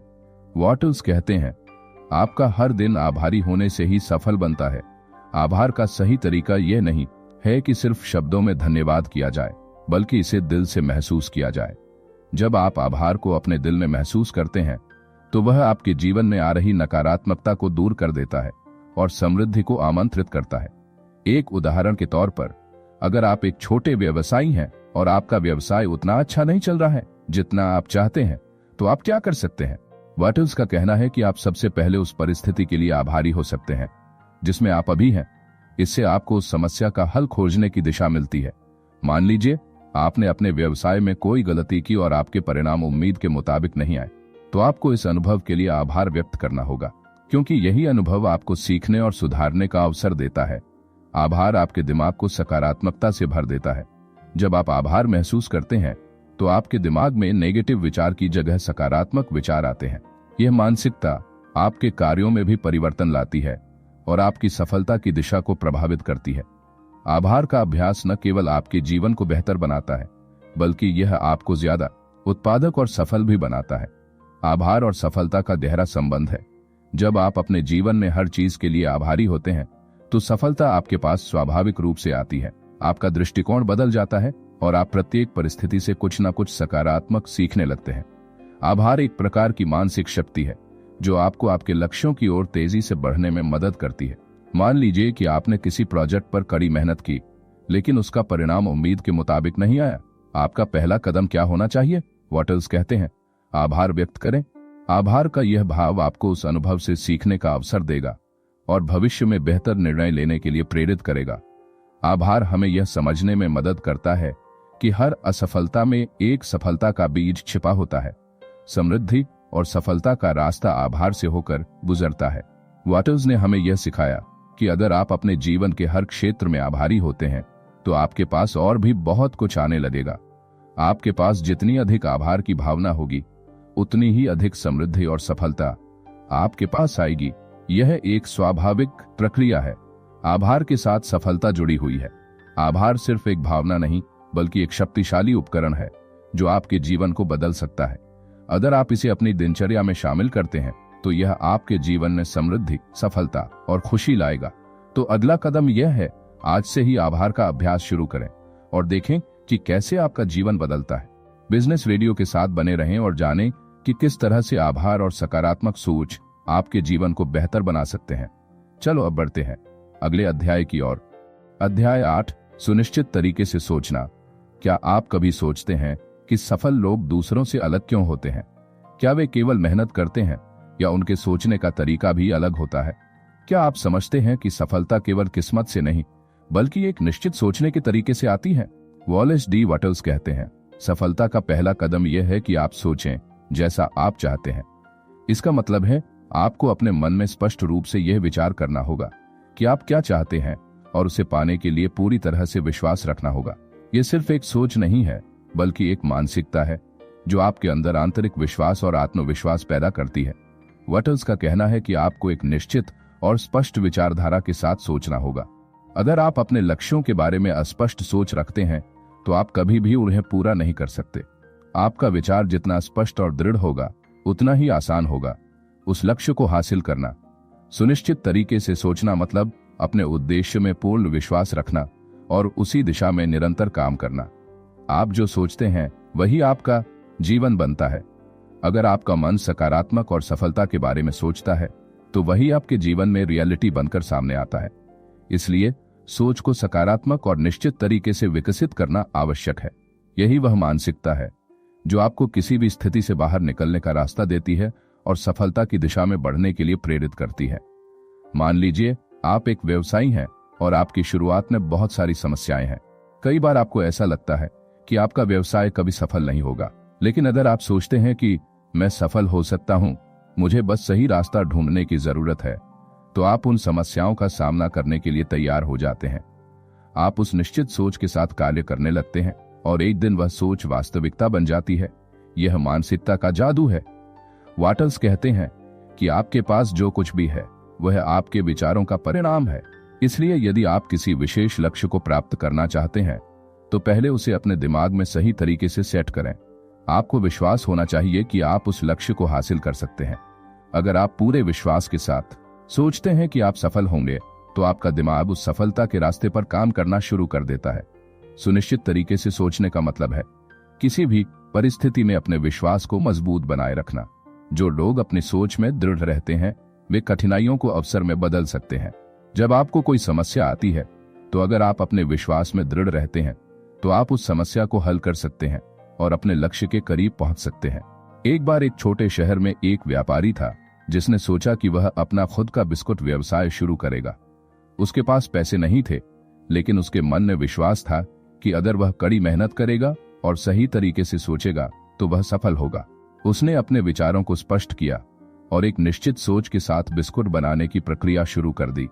वॉटल्स कहते हैं, आपका हर दिन आभारी होने से ही सफल बनता है। आभार का सही तरीका यह नहीं है कि सिर्फ शब्दों में धन्यवाद किया जाए, बल्कि इसे दिल से महसूस किया जाए। जब आप आभार को अपने दिल में महसूस करते हैं, तो वह आपके जीवन में आ रही नकारात्मकता को दूर कर देता है और समृद्धि को आमंत्रित करता है। एक उदाहरण के तौर पर, अगर आप एक छोटे व्यवसायी हैं और आपका व्यवसाय उतना अच्छा नहीं चल रहा है जितना आप चाहते हैं, तो आप क्या कर सकते हैं? वॉटल्स का कहना है कि आप सबसे पहले उस परिस्थिति के लिए आभारी हो सकते हैं जिसमें आप अभी हैं। इससे आपको उस समस्या का हल खोजने की दिशा मिलती है। मान लीजिए आपने अपने व्यवसाय में कोई गलती की और आपके परिणाम उम्मीद के मुताबिक नहीं आए, तो आपको इस अनुभव के लिए आभार व्यक्त करना होगा, क्योंकि यही अनुभव आपको सीखने और सुधारने का अवसर देता है। आभार आपके दिमाग को सकारात्मकता से भर देता है। जब आप आभार महसूस करते हैं, तो आपके दिमाग में नेगेटिव विचार की जगह सकारात्मक विचार आते हैं। यह मानसिकता आपके कार्यों में भी परिवर्तन लाती है और आपकी सफलता की दिशा को प्रभावित करती है। आभार का अभ्यास न केवल आपके जीवन को बेहतर बनाता है, बल्कि यह आपको ज्यादा उत्पादक और सफल भी बनाता है। आभार और सफलता का गहरा संबंध है। जब आप अपने जीवन में हर चीज के लिए आभारी होते हैं, तो सफलता आपके पास स्वाभाविक रूप से आती है। आपका दृष्टिकोण बदल जाता है और आप प्रत्येक परिस्थिति से कुछ न कुछ सकारात्मक सीखने लगते हैं। आभार एक प्रकार की मानसिक शक्ति है जो आपको आपके लक्ष्यों की ओर तेजी से बढ़ने में मदद करती है। मान लीजिए कि आपने किसी प्रोजेक्ट पर कड़ी मेहनत की, लेकिन उसका परिणाम उम्मीद के मुताबिक नहीं आया। आपका पहला कदम क्या होना चाहिए? वॉटल्स कहते हैं, आभार व्यक्त करें। आभार का यह भाव आपको उस अनुभव से सीखने का अवसर देगा और भविष्य में बेहतर निर्णय लेने के लिए प्रेरित करेगा। आभार हमें यह समझने में मदद करता है कि हर असफलता में एक सफलता का बीज छिपा होता है। समृद्धि और सफलता का रास्ता आभार से होकर गुजरता है। वॉटल्स ने हमें यह सिखाया कि अगर आप अपने जीवन के हर क्षेत्र में आभारी होते हैं, तो आपके पास और भी बहुत कुछ आने लगेगा। आपके पास जितनी अधिक आभार की भावना होगी, उतनी ही अधिक समृद्धि और सफलता आपके पास आएगी। यह एक स्वाभाविक प्रक्रिया है। आभार के साथ सफलता जुड़ी हुई है। आभार सिर्फ एक भावना नहीं, बल्कि एक शक्तिशाली उपकरण है जो आपके जीवन को बदल सकता है। अगर आप इसे अपनी दिनचर्या में शामिल करते हैं, तो यह आपके जीवन में समृद्धि, सफलता और खुशी लाएगा। तो अगला कदम यह है, आज से ही आभार का अभ्यास शुरू करें और देखें कि कैसे आपका जीवन बदलता है। बिजनेस रेडियो के साथ बने रहें और जानें कि किस तरह से आभार और सकारात्मक सोच आपके जीवन को बेहतर बना सकते हैं। चलो अब बढ़ते हैं अगले अध्याय की ओर। अध्याय 8, सुनिश्चित तरीके से सोचना। क्या आप कभी सोचते हैं कि सफल लोग दूसरों से अलग क्यों होते हैं? क्या वे केवल मेहनत करते हैं या उनके सोचने का तरीका भी अलग होता है? क्या आप समझते हैं कि सफलता केवल किस्मत से नहीं, बल्कि एक निश्चित सोचने के तरीके से आती है? वॉलेस डी वॉटल्स कहते हैं, सफलता का पहला कदम यह है कि आप सोचें जैसा आप चाहते हैं। इसका मतलब है आपको अपने मन में स्पष्ट रूप से यह विचार करना होगा कि आप क्या चाहते हैं और उसे पाने के लिए पूरी तरह से विश्वास रखना होगा। यह सिर्फ एक सोच नहीं है, बल्कि एक मानसिकता है जो आपके अंदर आंतरिक विश्वास और आत्मविश्वास पैदा करती है। वॉटल्स का कहना है कि आपको एक निश्चित और स्पष्ट विचारधारा के साथ सोचना होगा। अगर आप अपने लक्ष्यों के बारे में अस्पष्ट सोच रखते हैं, तो आप कभी भी उन्हें पूरा नहीं कर सकते। आपका विचार जितना स्पष्ट और दृढ़ होगा, उतना ही आसान होगा उस लक्ष्य को हासिल करना। सुनिश्चित तरीके से सोचना मतलब अपने उद्देश्य में पूर्ण विश्वास रखना और उसी दिशा में निरंतर काम करना। आप जो सोचते हैं वही आपका जीवन बनता है। अगर आपका मन सकारात्मक और सफलता के बारे में सोचता है, तो वही आपके जीवन में रियलिटी बनकर सामने आता है। इसलिए सोच को सकारात्मक और निश्चित तरीके से विकसित करना आवश्यक है। यही वह मानसिकता है जो आपको किसी भी स्थिति से बाहर निकलने का रास्ता देती है और सफलता की दिशा में बढ़ने के लिए प्रेरित करती है। मान लीजिए आप एक व्यवसायी हैं और आपकी शुरुआत में बहुत सारी समस्याएं हैं। कई बार आपको ऐसा लगता है कि आपका व्यवसाय कभी सफल नहीं होगा, लेकिन अगर आप सोचते हैं कि मैं सफल हो सकता हूं, मुझे बस सही रास्ता ढूंढने की जरूरत है, तो आप उन समस्याओं का सामना करने के लिए तैयार हो जाते हैं। आप उस निश्चित सोच के साथ कार्य करने लगते हैं और एक दिन वह सोच वास्तविकता बन जाती है। यह मानसिकता का जादू है। वाटल्स कहते हैं कि आपके पास जो कुछ भी है वह आपके विचारों का परिणाम है। इसलिए यदि आप किसी विशेष लक्ष्य को प्राप्त करना चाहते हैं तो पहले उसे अपने दिमाग में सही तरीके से सेट करें। आपको विश्वास होना चाहिए कि आप उस लक्ष्य को हासिल कर सकते हैं। अगर आप पूरे विश्वास के साथ सोचते हैं कि आप सफल होंगे तो आपका दिमाग उस सफलता के रास्ते पर काम करना शुरू कर देता है। सुनिश्चित तरीके से सोचने का मतलब है किसी भी परिस्थिति में अपने विश्वास को मजबूत बनाए रखना। जो लोग अपनी सोच में दृढ़ रहते हैं वे कठिनाइयों को अवसर में बदल सकते हैं। जब आपको कोई समस्या आती है तो अगर आप अपने विश्वास में दृढ़ रहते हैं तो आप उस समस्या को हल कर सकते हैं और अपने लक्ष्य के करीब पहुंच सकते हैं। एक बार एक छोटे शहर में एक व्यापारी था जिसने सोचा कि वह अपना खुद का बिस्कुट व्यवसाय शुरू करेगा। उसके पास पैसे नहीं थे, लेकिन उसके मन में विश्वास था कि अगर वह कड़ी मेहनत करेगा और सही तरीके से सोचेगा तो वह सफल होगा। उसने अपने विचारों को स्पष्ट किया और एक निश्चित सोच के साथ बिस्कुट बनाने की प्रक्रिया शुरू कर दी।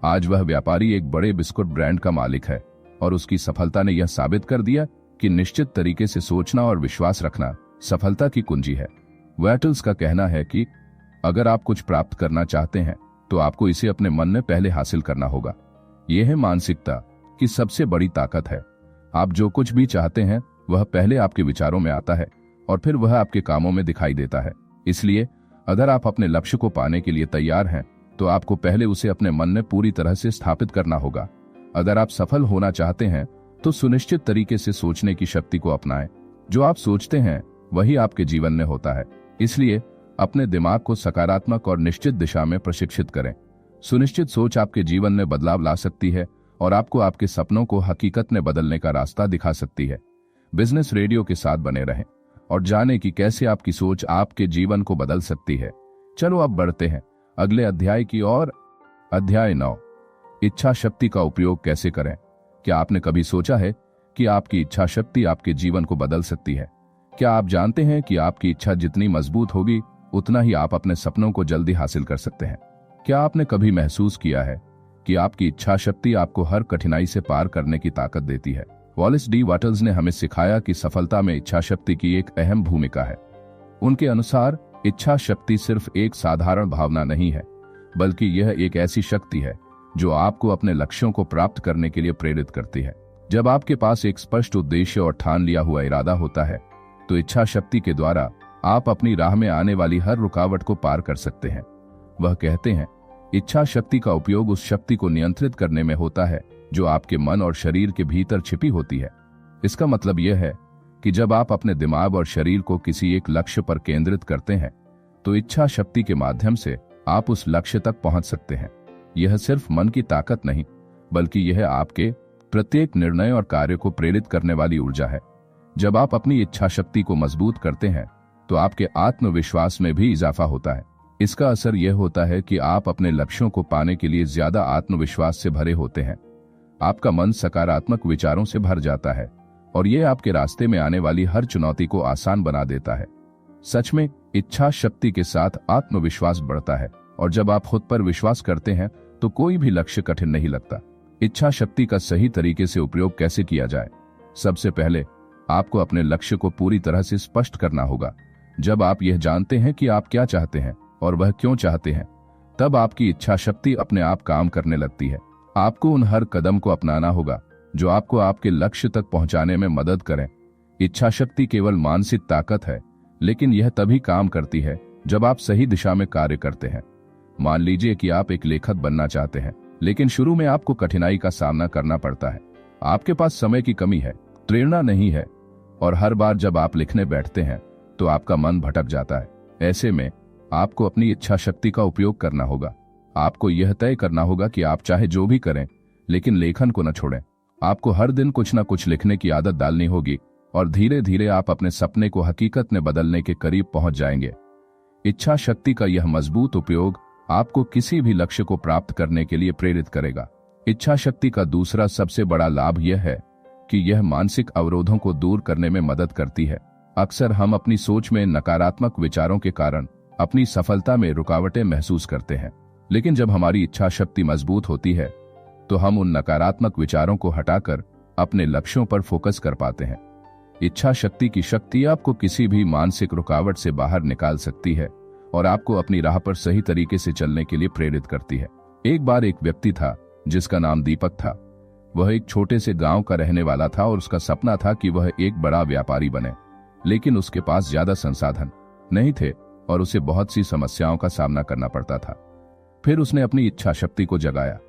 आज वह व्यापारी एक बड़े बिस्कुट ब्रांड का मालिक है और उसकी सफलता ने यह साबित कर दिया कि निश्चित तरीके से सोचना और विश्वास रखना सफलता की कुंजी है। वाटल्स का कहना है कि अगर आप कुछ प्राप्त करना चाहते हैं तो आपको इसे अपने मन में पहले हासिल करना होगा। यह है मानसिकता की सबसे बड़ी ताकत है। आप जो कुछ भी चाहते हैं वह पहले आपके विचारों में आता है और फिर वह आपके कामों में दिखाई देता है। इसलिए अगर आप अपने लक्ष्य को पाने के लिए तैयार हैं तो आपको पहले उसे अपने मन में पूरी तरह से स्थापित करना होगा। अगर आप सफल होना चाहते हैं तो सुनिश्चित तरीके से सोचने की शक्ति को अपनाएं। जो आप सोचते हैं वही आपके जीवन में होता है। इसलिए अपने दिमाग को सकारात्मक और निश्चित दिशा में प्रशिक्षित करें। सुनिश्चित सोच आपके जीवन में बदलाव ला सकती है और आपको आपके सपनों को हकीकत में बदलने का रास्ता दिखा सकती है। बिजनेस रेडियो के साथ बने रहें और जानें कि कैसे आपकी सोच आपके जीवन को बदल सकती है। चलो अब बढ़ते हैं अगले अध्याय की ओर। अध्याय 9, इच्छा शक्ति का उपयोग कैसे करें। क्या आपने कभी सोचा है कि आपकी इच्छा शक्ति आपके जीवन को बदल सकती है? क्या आप जानते हैं कि आपकी इच्छा जितनी मजबूत होगी उतना ही आप अपने सपनों को जल्दी हासिल कर सकते हैं? क्या आपने कभी महसूस किया है कि आपकी इच्छा शक्ति आपको हर कठिनाई से पार करने की ताकत देती है? वॉलेस डी वाटल्स ने हमें सिखाया कि सफलता में इच्छा शक्ति की एक अहम भूमिका है। उनके अनुसार इच्छा शक्ति सिर्फ एक साधारण भावना नहीं है, बल्कि यह एक ऐसी शक्ति है जो आपको अपने लक्ष्यों को प्राप्त करने के लिए प्रेरित करती है। जब आपके पास एक स्पष्ट उद्देश्य और ठान लिया हुआ इरादा होता है तो इच्छा शक्ति के द्वारा आप अपनी राह में आने वाली हर रुकावट को पार कर सकते हैं। वह कहते हैं, इच्छा शक्ति का उपयोग उस शक्ति को नियंत्रित करने में होता है जो आपके मन और शरीर के भीतर छिपी होती है। इसका मतलब यह है कि जब आप अपने दिमाग और शरीर को किसी एक लक्ष्य पर केंद्रित करते हैं तो इच्छा शक्ति के माध्यम से आप उस लक्ष्य तक पहुंच सकते हैं। यह सिर्फ मन की ताकत नहीं, बल्कि यह आपके प्रत्येक निर्णय और कार्य को प्रेरित करने वाली ऊर्जा है। जब आप अपनी इच्छा शक्ति को मजबूत करते हैं तो आपके आत्मविश्वास में भी इजाफा होता है। इसका असर यह होता है कि आप अपने लक्ष्यों को पाने के लिए ज्यादा आत्मविश्वास से भरे होते हैं। आपका मन सकारात्मक विचारों से भर जाता है और यह आपके रास्ते में आने वाली हर चुनौती को आसान बना देता है। सच में इच्छा शक्ति के साथ आत्मविश्वास बढ़ता है और जब आप खुद पर विश्वास करते हैं तो कोई भी लक्ष्य कठिन नहीं लगता। इच्छा शक्ति का सही तरीके से उपयोग कैसे किया जाए? सबसे पहले आपको अपने लक्ष्य को पूरी तरह से स्पष्ट करना होगा। जब आप यह जानते हैं कि आप क्या चाहते हैं और वह क्यों चाहते हैं, तब आपकी इच्छा शक्ति अपने आप काम करने लगती है। आपको उन हर कदम को अपनाना होगा जो आपको आपके लक्ष्य तक पहुंचाने में मदद करें। इच्छा शक्ति केवल मानसिक ताकत है, लेकिन यह तभी काम करती है जब आप सही दिशा में कार्य करते हैं। मान लीजिए कि आप एक लेखक बनना चाहते हैं, लेकिन शुरू में आपको कठिनाई का सामना करना पड़ता है। आपके पास समय की कमी है, प्रेरणा नहीं है और हर बार जब आप लिखने बैठते हैं तो आपका मन भटक जाता है। ऐसे में आपको अपनी इच्छा शक्ति का उपयोग करना होगा। आपको यह तय करना होगा कि आप चाहे जो भी करें, लेकिन लेखन को न छोड़ें। आपको हर दिन कुछ न कुछ लिखने की आदत डालनी होगी और धीरे धीरे आप अपने सपने को हकीकत में बदलने के करीब पहुंच जाएंगे। इच्छा शक्ति का यह मजबूत उपयोग आपको किसी भी लक्ष्य को प्राप्त करने के लिए प्रेरित करेगा। इच्छा शक्ति का दूसरा सबसे बड़ा लाभ यह है कि यह मानसिक अवरोधों को दूर करने में मदद करती है। अक्सर हम अपनी सोच में नकारात्मक विचारों के कारण अपनी सफलता में रुकावटें महसूस करते हैं, लेकिन जब हमारी इच्छा शक्ति मजबूत होती है तो हम उन नकारात्मक विचारों को हटाकर अपने लक्ष्यों पर फोकस कर पाते हैं। इच्छा शक्ति की शक्ति आपको किसी भी मानसिक रुकावट से बाहर निकाल सकती है और आपको अपनी राह पर सही तरीके से चलने के लिए प्रेरित करती है। एक बार एक व्यक्ति था जिसका नाम दीपक था। वह एक छोटे से गांव का रहने वाला था और उसका सपना था कि वह एक बड़ा व्यापारी बने, लेकिन उसके पास ज्यादा संसाधन नहीं थे और उसे बहुत सी समस्याओं का सामना करना पड़ता था। फिर उसने अपनी इच्छा शक्ति को जगाया।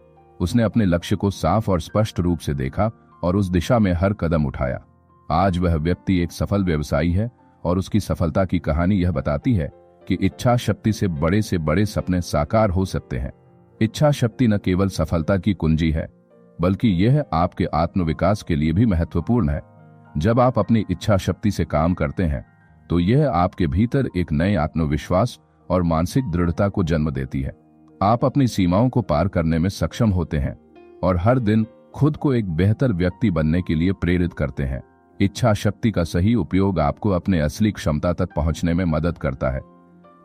उसने अपने लक्ष्य को साफ और स्पष्ट रूप से देखा और उस दिशा में हर कदम उठाया। आज वह व्यक्ति एक सफल व्यवसायी है और उसकी सफलता की कहानी यह बताती है कि इच्छा शक्ति से बड़े सपने साकार हो सकते हैं। इच्छा शक्ति न केवल सफलता की कुंजी है, बल्कि यह आपके आत्मविकास के लिए भी महत्वपूर्ण है। जब आप अपनी इच्छा शक्ति से काम करते हैं तो यह आपके भीतर एक नए आत्मविश्वास और मानसिक दृढ़ता को जन्म देती है। आप अपनी सीमाओं को पार करने में सक्षम होते हैं और हर दिन खुद को एक बेहतर व्यक्ति बनने के लिए प्रेरित करते हैं। इच्छा शक्ति का सही उपयोग आपको अपने असली क्षमता तक पहुंचने में मदद करता है।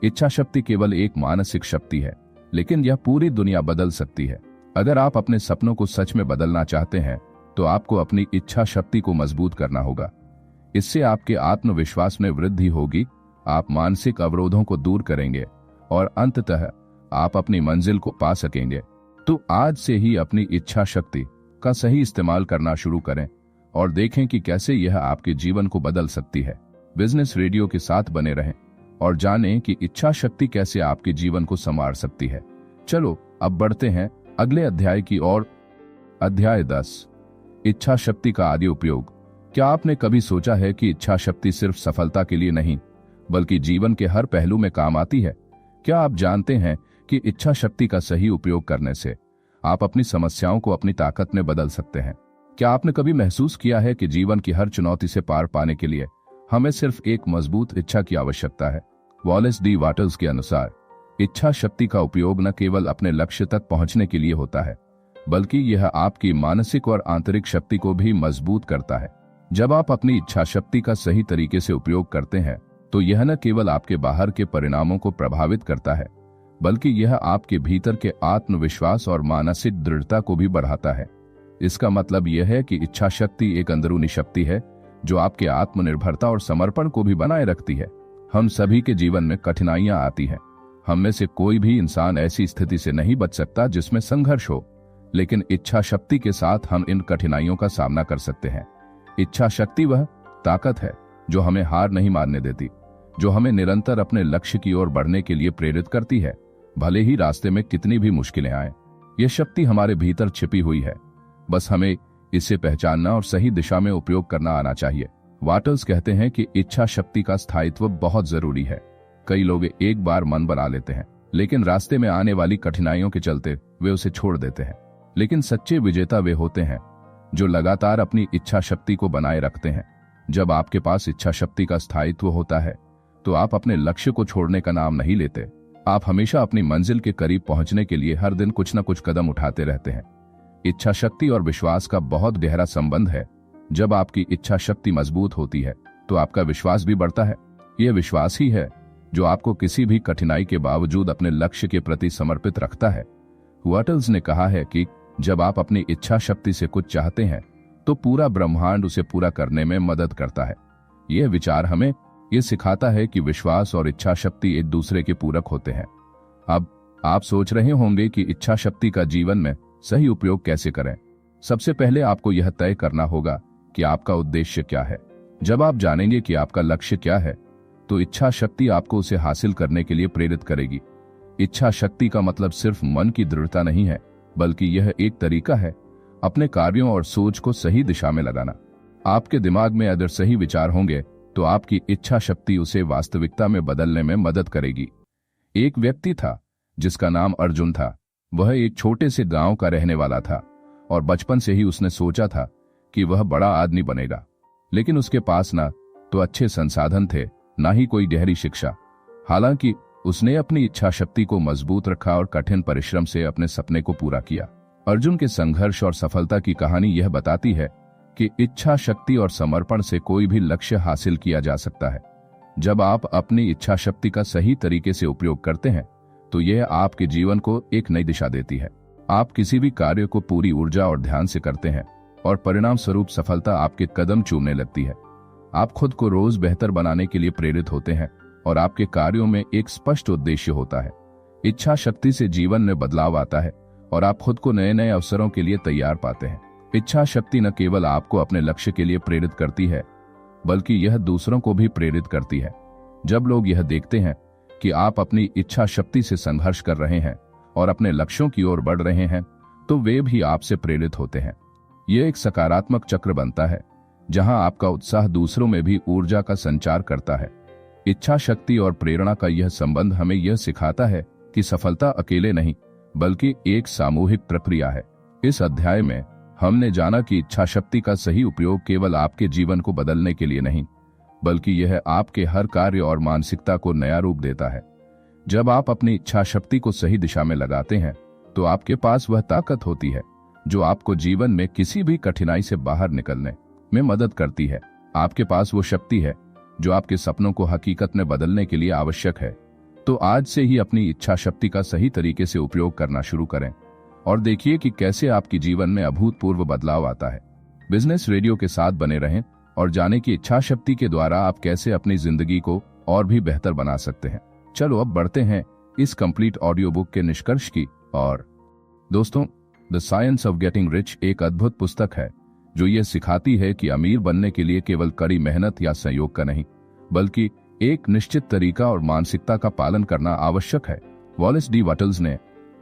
इच्छा शक्ति केवल एक मानसिक शक्ति है, लेकिन यह पूरी दुनिया बदल सकती है। अगर आप अपने सपनों को सच में बदलना चाहते हैं तो आपको अपनी इच्छा शक्ति को मजबूत करना होगा। इससे आपके आत्मविश्वास में वृद्धि होगी, आप मानसिक अवरोधों को दूर करेंगे और अंततः आप अपनी मंजिल को पा सकेंगे। तो आज से ही अपनी इच्छा शक्ति का सही इस्तेमाल करना शुरू करें और देखें कि कैसे यह आपके जीवन को बदल सकती है। बिजनेस रेडियो के साथ बने रहें और जानें कि इच्छा शक्ति कैसे आपके जीवन को संवार सकती है। चलो अब बढ़ते हैं अगले अध्याय की ओर। अध्याय 10, इच्छा शक्ति का आदि उपयोग। क्या आपने कभी सोचा है कि इच्छा शक्ति सिर्फ सफलता के लिए नहीं, बल्कि जीवन के हर पहलू में काम आती है? क्या आप जानते हैं कि इच्छा शक्ति का सही उपयोग करने से आप अपनी समस्याओं को अपनी ताकत में बदल सकते हैं? क्या आपने कभी महसूस किया है कि जीवन की हर चुनौती से पार पाने के लिए हमें सिर्फ एक मजबूत इच्छा की आवश्यकता है? वॉलेस डी वाटर्स के अनुसार इच्छा शक्ति का उपयोग न केवल अपने लक्ष्य तक पहुंचने के लिए होता है, बल्कि यह आपकी मानसिक और आंतरिक शक्ति को भी मजबूत करता है। जब आप अपनी इच्छा शक्ति का सही तरीके से उपयोग करते हैं तो यह न केवल आपके बाहर के परिणामों को प्रभावित करता है, बल्कि यह आपके भीतर के आत्मविश्वास और मानसिक दृढ़ता को भी बढ़ाता है। इसका मतलब यह है कि इच्छा शक्ति एक अंदरूनी शक्ति है जो आपके आत्मनिर्भरता और समर्पण को भी बनाए रखती है। हम सभी के जीवन में कठिनाइयां आती हैं। हम में से कोई भी इंसान ऐसी स्थिति से नहीं बच सकता जिसमें संघर्ष हो, लेकिन इच्छा शक्ति के साथ हम इन कठिनाइयों का सामना कर सकते हैं। इच्छा शक्ति वह ताकत है जो हमें हार नहीं मानने देती, जो हमें निरंतर अपने लक्ष्य की ओर बढ़ने के लिए प्रेरित करती है, भले ही रास्ते में कितनी भी मुश्किलें आएं। यह शक्ति हमारे भीतर छिपी हुई है, बस हमें इसे पहचानना और सही दिशा में उपयोग करना आना चाहिए। वाटर्स कहते हैं कि इच्छा शक्ति का स्थायित्व बहुत जरूरी है। कई लोग एक बार मन बना लेते हैं, लेकिन रास्ते में आने वाली कठिनाइयों के चलते वे उसे छोड़ देते हैं। लेकिन सच्चे विजेता वे होते हैं जो लगातार अपनी इच्छा शक्ति को बनाए रखते हैं। जब आपके पास इच्छा शक्ति का स्थायित्व होता है तो आप अपने लक्ष्य को छोड़ने का नाम नहीं लेते। आप हमेशा अपनी मंजिल के करीब पहुंचने के लिए हर दिन कुछ न कुछ कदम उठाते रहते हैं। इच्छा शक्ति और विश्वास का बहुत गहरा संबंध है। जब आपकी इच्छा शक्ति मजबूत होती है तो आपका विश्वास भी बढ़ता है। यह विश्वास ही है जो आपको किसी भी कठिनाई के बावजूद अपने लक्ष्य के प्रति समर्पित रखता है। वाटल्स ने कहा है कि जब आप अपनी इच्छा शक्ति से कुछ चाहते हैं तो पूरा ब्रह्मांड उसे पूरा करने में मदद करता है। यह विचार हमें यह सिखाता है कि विश्वास और इच्छा शक्ति एक दूसरे के पूरक होते हैं। अब आप सोच रहे होंगे कि इच्छा शक्ति का जीवन में सही उपयोग कैसे करें। सबसे पहले आपको यह तय करना होगा कि आपका उद्देश्य क्या है। जब आप जानेंगे कि आपका लक्ष्य क्या है तो इच्छा शक्ति आपको उसे हासिल करने के लिए प्रेरित करेगी। इच्छा शक्ति का मतलब सिर्फ मन की दृढ़ता नहीं है, बल्कि यह एक तरीका है अपने कार्यों और सोच को सही दिशा में लगाना। आपके दिमाग में अगर सही विचार होंगे तो आपकी इच्छा शक्ति उसे वास्तविकता में बदलने में मदद करेगी। एक व्यक्ति था जिसका नाम अर्जुन था। वह एक छोटे से गांव का रहने वाला था और बचपन से ही उसने सोचा था कि वह बड़ा आदमी बनेगा, लेकिन उसके पास ना तो अच्छे संसाधन थे, ना ही कोई गहरी शिक्षा। हालांकि उसने अपनी इच्छा शक्ति को मजबूत रखा और कठिन परिश्रम से अपने सपने को पूरा किया। अर्जुन के संघर्ष और सफलता की कहानी यह बताती है कि इच्छा शक्ति और समर्पण से कोई भी लक्ष्य हासिल किया जा सकता है। जब आप अपनी इच्छा शक्ति का सही तरीके से उपयोग करते हैं तो यह आपके जीवन को एक नई दिशा देती है। आप किसी भी कार्य को पूरी ऊर्जा और ध्यान से करते हैं और परिणाम स्वरूप सफलता आपके कदम चूमने लगती है। आप खुद को रोज बेहतर बनाने के लिए प्रेरित होते हैं और आपके कार्यों में एक स्पष्ट उद्देश्य होता है। इच्छा शक्ति से जीवन में बदलाव आता है और आप खुद को नए नए अवसरों के लिए तैयार पाते हैं। इच्छा शक्ति न केवल आपको अपने लक्ष्य के लिए प्रेरित करती है, बल्कि यह दूसरों को भी प्रेरित करती है। जब लोग यह देखते हैं कि आप अपनी इच्छा शक्ति से संघर्ष कर रहे हैं और अपने लक्ष्यों की ओर बढ़ रहे हैं, तो वे भी आपसे प्रेरित होते हैं। यह एक सकारात्मक चक्र बनता है, जहां आपका उत्साह दूसरों में भी ऊर्जा का संचार करता है। इच्छा शक्ति और प्रेरणा का यह संबंध हमें यह सिखाता है कि सफलता अकेले नहीं, बल्कि एक सामूहिक प्रक्रिया है। इस अध्याय में हमने जाना कि इच्छा शक्ति का सही उपयोग केवल आपके जीवन को बदलने के लिए नहीं, बल्कि यह आपके हर कार्य और मानसिकता को नया रूप देता है। जब आप अपनी इच्छा शक्ति को सही दिशा में लगाते हैं, तो आपके पास वह ताकत होती है जो आपको जीवन में किसी भी कठिनाई से बाहर निकलने में मदद करती है। आपके पास वो शक्ति है जो आपके सपनों को हकीकत में बदलने के लिए आवश्यक है। तो आज से ही अपनी इच्छा शक्ति का सही तरीके से उपयोग करना शुरू करें और देखिए कि कैसे आपके जीवन में अभूतपूर्व बदलाव आता है। बिजनेस रेडियो के साथ बने रहें और जाने की इच्छा शक्ति के द्वारा आप कैसे अपनी जिंदगी को और भी बेहतर बना सकते हैं। चलो अब बढ़ते हैं इस कंप्लीट ऑडियो बुक के निष्कर्ष की और दोस्तों, the science of getting rich एक अद्भुत पुस्तक है जो ये सिखाती है कि अमीर बनने के लिए केवल कड़ी मेहनत या संयोग का नहीं, बल्कि एक निश्चित तरीका और मानसिकता का पालन करना आवश्यक है। वॉलेस डी वाटल्स ने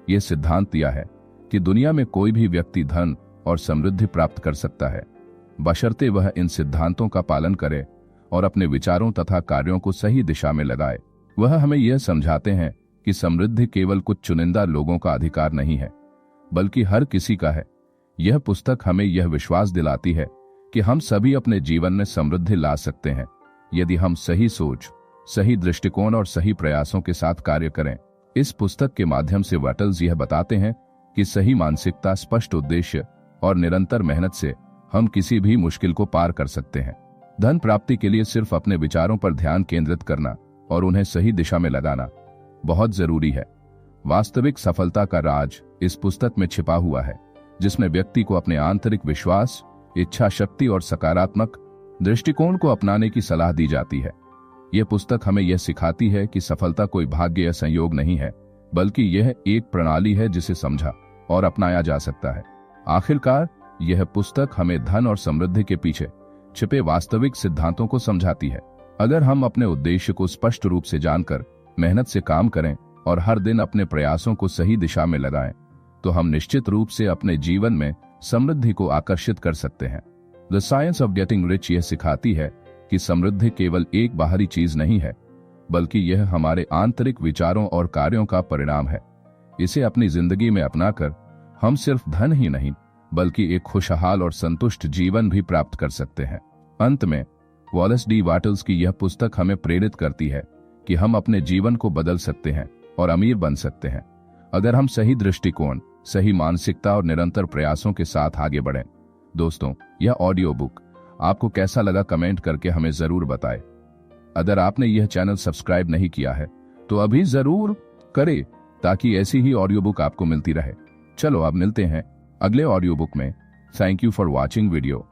यह सिद्धांत दिया है कि दुनिया में कोई भी व्यक्ति धन और समृद्धि प्राप्त कर सकता है, बशर्ते वह इन सिद्धांतों का पालन करे और अपने विचारों तथा कार्यों को सही दिशा में लगाए। वह हमें यह समझाते हैं कि समृद्धि केवल कुछ चुनिंदा लोगों का अधिकार नहीं है, बल्कि हर किसी का है। यह पुस्तक हमें यह विश्वास दिलाती है कि हम सभी अपने जीवन में समृद्धि ला सकते हैं, यदि हम सही सोच, सही दृष्टिकोण और सही प्रयासों के साथ कार्य करें। इस पुस्तक के माध्यम से वाटल्स यह बताते हैं कि सही मानसिकता, स्पष्ट उद्देश्य और निरंतर मेहनत से हम किसी भी मुश्किल को पार कर सकते हैं। धन प्राप्ति के लिए सिर्फ अपने विचारों पर ध्यान केंद्रित करना और उन्हें सही दिशा में लगाना बहुत जरूरी है। वास्तविक सफलता का राज इस पुस्तक में छिपा हुआ है, जिसमें व्यक्ति को अपने आंतरिक विश्वास, इच्छा शक्ति और सकारात्मक दृष्टिकोण को अपनाने की सलाह दी जाती है। यह पुस्तक हमें यह सिखाती है कि सफलता कोई भाग्य या संयोग नहीं है, बल्कि यह एक प्रणाली है जिसे समझा और अपनाया जा सकता है। आखिरकार यह पुस्तक हमें धन और समृद्धि के पीछे छिपे वास्तविक सिद्धांतों को समझाती है। अगर हम अपने उद्देश्य को स्पष्ट रूप से जानकर मेहनत से काम करें और हर दिन अपने प्रयासों को सही दिशा में लगाएं, तो हम निश्चित रूप से अपने जीवन में समृद्धि को आकर्षित कर सकते हैं। The science of getting rich यह सिखाती है कि समृद्धि केवल एक बाहरी चीज नहीं है, बल्कि यह हमारे आंतरिक विचारों और कार्यों का परिणाम है। इसे अपनी जिंदगी में अपनाकर हम सिर्फ धन ही नहीं, बल्कि एक खुशहाल और संतुष्ट जीवन भी प्राप्त कर सकते हैं। अंत में वॉलेस डी वाटल्स की यह पुस्तक हमें प्रेरित करती है कि हम अपने जीवन को बदल सकते हैं और अमीर बन सकते हैं, अगर हम सही दृष्टिकोण, सही मानसिकता और निरंतर प्रयासों के साथ आगे बढ़ें। दोस्तों, यह ऑडियो बुक आपको कैसा लगा कमेंट करके हमें जरूर बताएं। अगर आपने यह चैनल सब्सक्राइब नहीं किया है तो अभी जरूर करें, ताकि ऐसी ही ऑडियो बुक आपको मिलती रहे। चलो अब मिलते हैं अगले ऑडियो बुक में। Thank you for watching video.